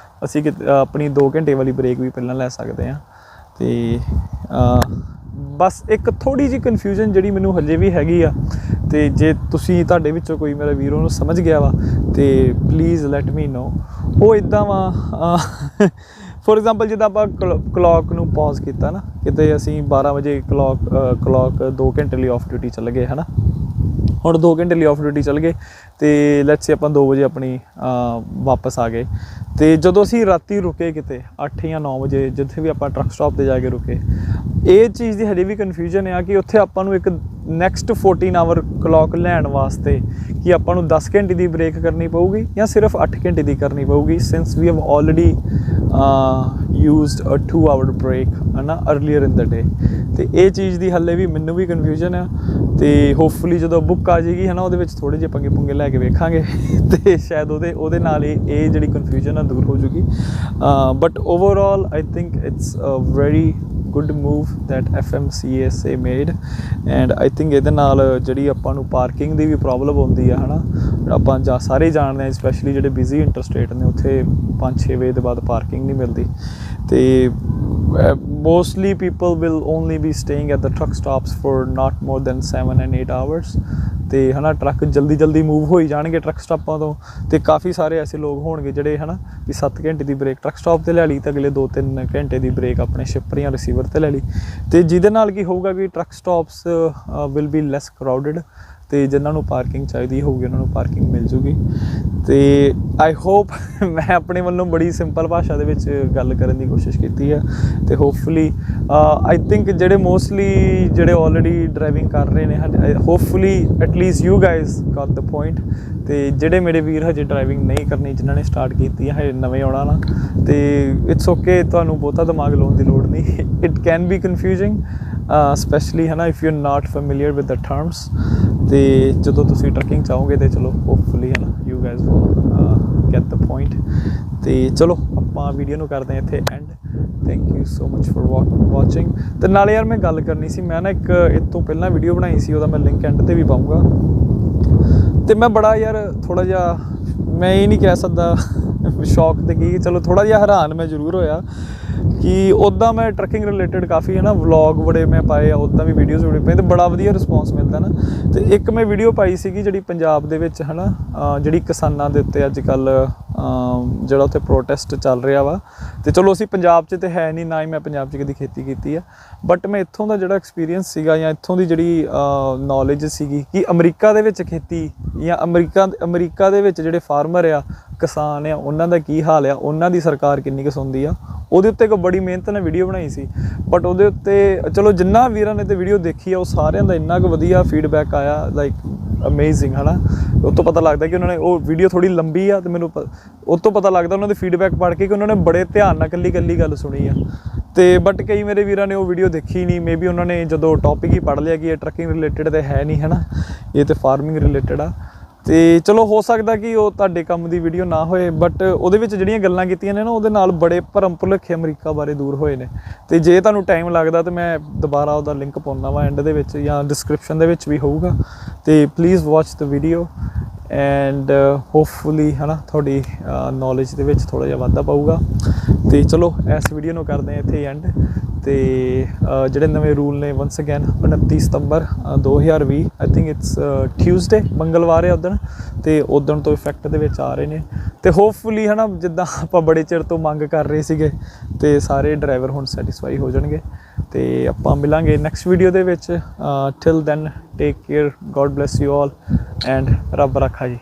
ਅਸੀਂ ਆਪਣੀ 2 ਘੰਟੇ ਵਾਲੀ ਬ੍ਰੇਕ ਵੀ ਪਹਿਲਾਂ ਲੈ ਸਕਦੇ ਹਾਂ। ਤੇ ਬਸ ਇੱਕ ਥੋੜ੍ਹੀ ਜਿਹੀ ਕਨਫਿਊਜ਼ਨ ਜਿਹੜੀ ਮੈਨੂੰ ਹਜੇ ਵੀ ਹੈਗੀ ਆ ਤੇ ਜੇ ਤੁਸੀਂ ਤੁਹਾਡੇ ਵਿੱਚੋਂ ਕੋਈ ਮੇਰਾ ਵੀਰ ਉਹਨੂੰ ਸਮਝ ਗਿਆ ਵਾ ਤੇ ਪਲੀਜ਼ ਲੈਟ ਮੀ ਨੋ। ਉਹ ਇੱਦਾਂ ਵਾ ਫੋਰ ਐਗਜ਼ਾਮਪਲ ਜਿੱਦਾਂ ਆਪਾਂ ਕਲੌਕ ਨੂੰ ਪੌਜ਼ ਕੀਤਾ ਨਾ ਕਿਤੇ ਅਸੀਂ 12 ਵਜੇ ਕਲੌਕ 2 ਘੰਟੇ ਲਈ ਆਫ ਡਿਊਟੀ ਚੱਲ ਗਏ ਹੈ ਨਾ ਹੁਣ 2 ਘੰਟੇ ਲਈ ਆਫ ਡਿਊਟੀ ਚੱਲ ਗਏ ਤੇ ਲੈਟਸ ਸੇ ਆਪਾਂ 2 ਵਜੇ ਆਪਣੀ ਵਾਪਸ ਆ ਗਏ ਤੇ ਜਦੋਂ ਅਸੀਂ ਰਾਤੀ ਰੁਕੇ ਕਿਤੇ 8 ਜਾਂ 9 ਵਜੇ ਜਿੱਥੇ ਵੀ ਆਪਾਂ ਟਰੱਕ ਸਟਾਪ ਤੇ ਜਾ ਕੇ ਰੁਕੇ ਇਹ ਚੀਜ਼ ਦੀ ਹਜੇ ਵੀ ਕਨਫਿਊਜ਼ਨ ਆ ਕਿ ਉੱਥੇ ਆਪਾਂ ਨੂੰ ਇੱਕ ਨੈਕਸਟ 14 ਆਵਰ ਕਲੌਕ ਲੈਣ ਵਾਸਤੇ ਕਿ ਆਪਾਂ ਨੂੰ 10 ਘੰਟੇ ਦੀ ਬ੍ਰੇਕ ਕਰਨੀ ਪਊਗੀ ਜਾਂ ਸਿਰਫ 8 ਘੰਟੇ ਦੀ ਕਰਨੀ ਪਊਗੀ since we have already used a 2 hour break ਹੈ ਨਾ ਅਰਲੀਅਰ ਇਨ ਦ ਡੇ। ਤੇ ਇਹ ਚੀਜ਼ ਦੀ ਹੱਲੇ ਵੀ ਮੈਨੂੰ ਵੀ ਕਨਫਿਊਜ਼ਨ ਆ ਤੇ ਹੋਪਫੁਲੀ ਜਦੋਂ ਬੁੱਕ ਆ ਜਾਏਗੀ ਹੈ ਨਾ ਉਹਦੇ ਵਿੱਚ ਥੋੜ੍ਹੇ ਜਿਹੇ ਪੰਗੇ ਪੁੰਗੇ ਲੈ ਕੇ ਵੇਖਾਂਗੇ ਤੇ ਸ਼ਾਇਦ ਉਹਦੇ ਨਾਲ ਇਹ ਜਿਹੜੀ ਕਨਫਿਊਜ਼ਨ ਆ ਦੂਰ ਹੋ ਜੂਗੀ। But overall I think it's a very good move that FMCSA made and I think ਇਹਦੇ ਨਾਲ ਜਿਹੜੀ ਆਪਾਂ ਨੂੰ ਪਾਰਕਿੰਗ ਦੀ ਵੀ ਪ੍ਰੋਬਲਮ ਹੁੰਦੀ ਆ ਹੈ ਨਾ ਆਪਾਂ ਸਾਰੇ ਜਾਣਦੇ ਹਾਂ ਸਪੈਸ਼ਲੀ ਜਿਹੜੇ ਬਿਜ਼ੀ ਇੰਟਰਸਟੇਟ ਨੇ ਉੱਥੇ 5-6 ਵਜੇ ਦੇ ਬਾਅਦ ਪਾਰਕਿੰਗ ਨਹੀਂ ਮਿਲਦੀ ਤੇ mostly people will only be staying at the truck stops for not more than 7 and 8 hours ਤੇ ਹੈ ਨਾ ਟਰੱਕ ਜਲਦੀ ਮੂਵ ਹੋਈ ਜਾਣਗੇ ਟਰੱਕ ਸਟਾਪਾਂ ਤੋਂ ਤੇ ਕਾਫੀ ਸਾਰੇ ਐਸੇ ਲੋਕ ਹੋਣਗੇ ਜਿਹੜੇ ਹੈ ਨਾ ਵੀ 7 ਘੰਟੇ ਦੀ ਬ੍ਰੇਕ ਟਰੱਕ ਸਟਾਪ 'ਤੇ ਲੈ ਲਈ ਤੇ ਅਗਲੇ 2-3 ਘੰਟੇ ਦੀ ਬ੍ਰੇਕ ਆਪਣੇ ਸ਼ਿਪਰ ਜਾਂ ਰਿਸੀਵਰ 'ਤੇ ਲੈ ਲਈ ਤੇ ਜਿਹਦੇ ਨਾਲ ਕੀ ਹੋਊਗਾ ਕਿ truck stops will be less crowded ਤੇ ਜਿਨ੍ਹਾਂ ਨੂੰ ਪਾਰਕਿੰਗ ਚਾਹੀਦੀ ਹੋਊਗੀ ਉਹਨਾਂ ਨੂੰ ਪਾਰਕਿੰਗ ਮਿਲ ਜੂਗੀ। ਤੇ ਆਈ ਹੋਪ ਮੈਂ ਆਪਣੇ ਵੱਲੋਂ ਬੜੀ ਸਿੰਪਲ ਭਾਸ਼ਾ ਦੇ ਵਿੱਚ ਗੱਲ ਕਰਨ ਦੀ ਕੋਸ਼ਿਸ਼ ਕੀਤੀ ਹੈ ਤੇ ਹੋਪਫੁਲੀ ਆਈ ਥਿੰਕ ਜਿਹੜੇ ਮੋਸਟਲੀ ਜਿਹੜੇ ਆਲਰੇਡੀ ਡਰਾਈਵਿੰਗ ਕਰ ਰਹੇ ਨੇ hopefully at least you guys Gat the point ਤੇ ਜਿਹੜੇ ਮੇਰੇ ਵੀਰ ਹਜੇ ਡਰਾਈਵਿੰਗ ਨਹੀਂ ਕਰਨੀ ਜਿਨ੍ਹਾਂ ਨੇ ਸਟਾਰਟ ਕੀਤੀ ਹੈ ਹਜੇ ਨਵੇਂ ਆਉਣਾ ਨਾ ਤੇ ਇਟਸ ਓਕੇ ਤੁਹਾਨੂੰ ਬਹੁਤਾ ਦਿਮਾਗ ਲਾਉਣ ਦੀ ਲੋੜ ਨਹੀਂ it can be confusing specially ਹੈ ਨਾ if you are not familiar with the terms ਤੇ ਜਦੋਂ ਤੁਸੀਂ ਟਰੱਕਿੰਗ ਚਾਹੋਗੇ ਤੇ ਚਲੋ ਹੋਪਫੁਲੀ ਹੈ ਨਾ you guys will get the point ਤੇ ਚਲੋ ਆਪਾਂ ਵੀਡੀਓ ਨੂੰ ਕਰਦੇ ਹਾਂ ਇੱਥੇ and thank you so much for watching. ਤੇ ਨਾਲੇ ਯਾਰ ਮੈਂ ਗੱਲ ਕਰਨੀ ਸੀ ਮੈਂ ਨਾ ਇੱਕ ਇਹ ਤੋਂ ਪਹਿਲਾਂ ਵੀਡੀਓ ਬਣਾਈ ਸੀ ਉਹਦਾ ਮੈਂ ਲਿੰਕ ਐਂਡ 'ਤੇ ਵੀ ਪਾਊਂਗਾ ਤੇ ਮੈਂ ਬੜਾ ਯਾਰ ਥੋੜ੍ਹਾ ਜਿਹਾ ਮੈਂ ਇਹ ਨਹੀਂ ਕਹਿ ਸਕਦਾ ਸ਼ੌਕ ਤੇ ਕੀ ਚਲੋ ਥੋੜ੍ਹਾ ਜਿਹਾ ਹੈਰਾਨ ਮੈਂ ਜ਼ਰੂਰ ਹੋਇਆ ਕਿ ਉੱਦਾਂ ਮੈਂ ਟਰੱਕਿੰਗ ਰਿਲੇਟਡ ਕਾਫੀ ਹੈ ਨਾ ਵਲੌਗ ਬੜੇ ਮੈਂ ਪਾਏ ਆ, ਉੱਦਾਂ ਵੀ ਵੀਡੀਓਜ਼ ਬੜੇ ਪਏ ਤੇ ਬੜਾ ਵਧੀਆ ਰਿਸਪੌਂਸ ਮਿਲਦਾ ਨਾ। ਤੇ ਇੱਕ ਮੈਂ ਵੀਡੀਓ ਪਾਈ ਸੀਗੀ ਜਿਹੜੀ ਪੰਜਾਬ ਦੇ ਵਿੱਚ ਹੈ ਨਾ ਜਿਹੜੀ ਕਿਸਾਨਾਂ ਦੇ ਉੱਤੇ ਅੱਜ ਕੱਲ੍ਹ ਜਿਹੜਾ ਉੱਥੇ ਪ੍ਰੋਟੈਸਟ ਚੱਲ ਰਿਹਾ ਵਾ। ਤੇ ਚਲੋ ਅਸੀਂ ਪੰਜਾਬ 'ਚ ਤੇ ਹੈ ਨਹੀਂ, ਨਾ ਹੀ ਮੈਂ ਪੰਜਾਬ 'ਚ ਕਦੀ ਖੇਤੀ ਕੀਤੀ ਆ, ਬਟ ਮੈਂ ਇੱਥੋਂ ਦਾ ਜਿਹੜਾ ਐਕਸਪੀਰੀਅੰਸ ਸੀਗਾ ਜਾਂ ਇੱਥੋਂ ਦੀ ਜਿਹੜੀ ਨੌਲੇਜ ਸੀਗੀ ਕਿ ਅਮਰੀਕਾ ਦੇ ਵਿੱਚ ਖੇਤੀ ਜਾਂ ਅਮਰੀਕਾ ਦੇ ਵਿੱਚ ਜਿਹੜੇ ਫਾਰਮਰ ਆ, ਕਿਸਾਨ ਆ, ਉਹਨਾਂ ਦਾ ਕੀ ਹਾਲ ਆ, ਉਹਨਾਂ ਦੀ ਸਰਕਾਰ ਕਿੰਨੀ ਕੁ ਸੁਣਦੀ ਆ, ਉਹਦੇ ਉੱਤੇ ਇੱਕ ਬੜੀ ਮਿਹਨਤ ਨਾਲ ਵੀਡੀਓ ਬਣਾਈ ਸੀ। ਬਟ ਉਹਦੇ ਉੱਤੇ ਚਲੋ ਜਿੰਨਾ ਵੀਰਾਂ ਨੇ ਤੇ ਵੀਡੀਓ ਦੇਖੀ ਆ ਉਹ ਸਾਰਿਆਂ ਦਾ ਇੰਨਾ ਕੁ ਵਧੀਆ ਫੀਡਬੈਕ ਆਇਆ, ਲਾਈਕ ਅਮੇਜ਼ਿੰਗ ਹੈ ਨਾ। ਉਹ ਤੋਂ ਪਤਾ ਲੱਗਦਾ ਕਿ ਉਹਨਾਂ ਨੇ, ਉਹ ਵੀਡੀਓ ਥੋੜੀ ਲੰਬੀ ਆ ਤੇ ਮੈਨੂੰ ਉਹ ਤੋਂ ਪਤਾ ਲੱਗਦਾ ਉਹਨਾਂ ਦੇ ਫੀਡਬੈਕ ਪੜ੍ਹ ਕੇ ਕਿ ਉਹਨਾਂ ਨੇ ਬੜੇ ਧਿਆਨ ਨਾਲ ਇਕੱਲੀ ਗੱਲ ਸੁਣੀ ਆ। ਤੇ ਬਟ ਕਈ ਮੇਰੇ ਵੀਰਾਂ ਨੇ ਉਹ ਵੀਡੀਓ ਦੇਖੀ ਨਹੀਂ, ਮੇ ਬੀ ਉਹਨਾਂ ਨੇ ਜਦੋਂ ਟੌਪਿਕ ਹੀ ਪੜ੍ਹ ਲਿਆ ਕਿ ਇਹ ਟਰੱਕਿੰਗ ਰਿਲੇਟਡ ਤੇ ਹੈ ਨਹੀਂ ਹੈ ਨਾ, ਇਹ ਤੇ ਫਾਰਮਿੰਗ ਰਿਲੇਟਡ ਆ। ਤੇ ਚਲੋ ਹੋ ਸਕਦਾ ਕਿ ਉਹ ਤੁਹਾਡੇ ਕੰਮ ਦੀ ਵੀਡੀਓ ਨਾ ਹੋਏ, ਬਟ ਉਹਦੇ ਵਿੱਚ ਜਿਹੜੀਆਂ ਗੱਲਾਂ ਕੀਤੀਆਂ ਨੇ ਨਾ ਉਹਦੇ ਨਾਲ ਬੜੇ ਭਰਮ ਭੁਲੇਖੇ ਅਮਰੀਕਾ ਬਾਰੇ ਦੂਰ ਹੋਏ ਨੇ। ਤੇ ਜੇ ਤੁਹਾਨੂੰ ਟਾਈਮ ਲੱਗਦਾ ਤਾਂ ਮੈਂ ਦੁਬਾਰਾ ਉਹਦਾ ਲਿੰਕ ਪਾਉਂਦਾ ਵਾ ਐਂਡ ਦੇ ਵਿੱਚ ਜਾਂ ਡਿਸਕ੍ਰਿਪਸ਼ਨ ਦੇ ਵਿੱਚ ਵੀ ਹੋਊਗਾ। ਤੇ please watch the video and hopefully ਹੈ ਨਾ ਤੁਹਾਡੀ ਨੌਲੇਜ ਦੇ ਵਿੱਚ ਥੋੜ੍ਹਾ ਜਿਹਾ ਵਾਧਾ ਪਾਊਗਾ। ਤੇ ਚਲੋ ਇਸ ਵੀਡੀਓ ਨੂੰ ਕਰਦੇ ਹਾਂ ਇੱਥੇ ਐਂਡ। ਤੇ ਜਿਹੜੇ ਨਵੇਂ ਰੂਲ ਨੇ ਵੰਸ ਅਗੇਨ 29 ਸਤੰਬਰ 2020 ਆਈ ਥਿੰਕ ਇਟਸ ਟਿਊਜ਼ਡੇ, ਮੰਗਲਵਾਰ ਹੈ ਉੱਦਣ, ਤੇ ਉੱਦਣ ਤੋਂ ਇਫੈਕਟ ਦੇ ਵਿੱਚ ਆ ਰਹੇ ਨੇ। ਤੇ ਹੋਪਫੁਲੀ ਹੈ ਨਾ ਜਿੱਦਾਂ ਆਪਾਂ ਬੜੇ ਚਿਰ ਤੋਂ ਮੰਗ ਕਰ ਰਹੇ ਸੀਗੇ ਤੇ ਸਾਰੇ ਡਰਾਈਵਰ ਹੁਣ ਸੈਟਿਸਫਾਈ ਹੋ ਜਾਣਗੇ। ਤੇ ਆਪਾਂ ਮਿਲਾਂਗੇ ਨੈਕਸਟ ਵੀਡੀਓ ਦੇ ਵਿੱਚ। Till then take care, God bless you all and ਰੱਬ ਰੱਖਾ ਜੀ।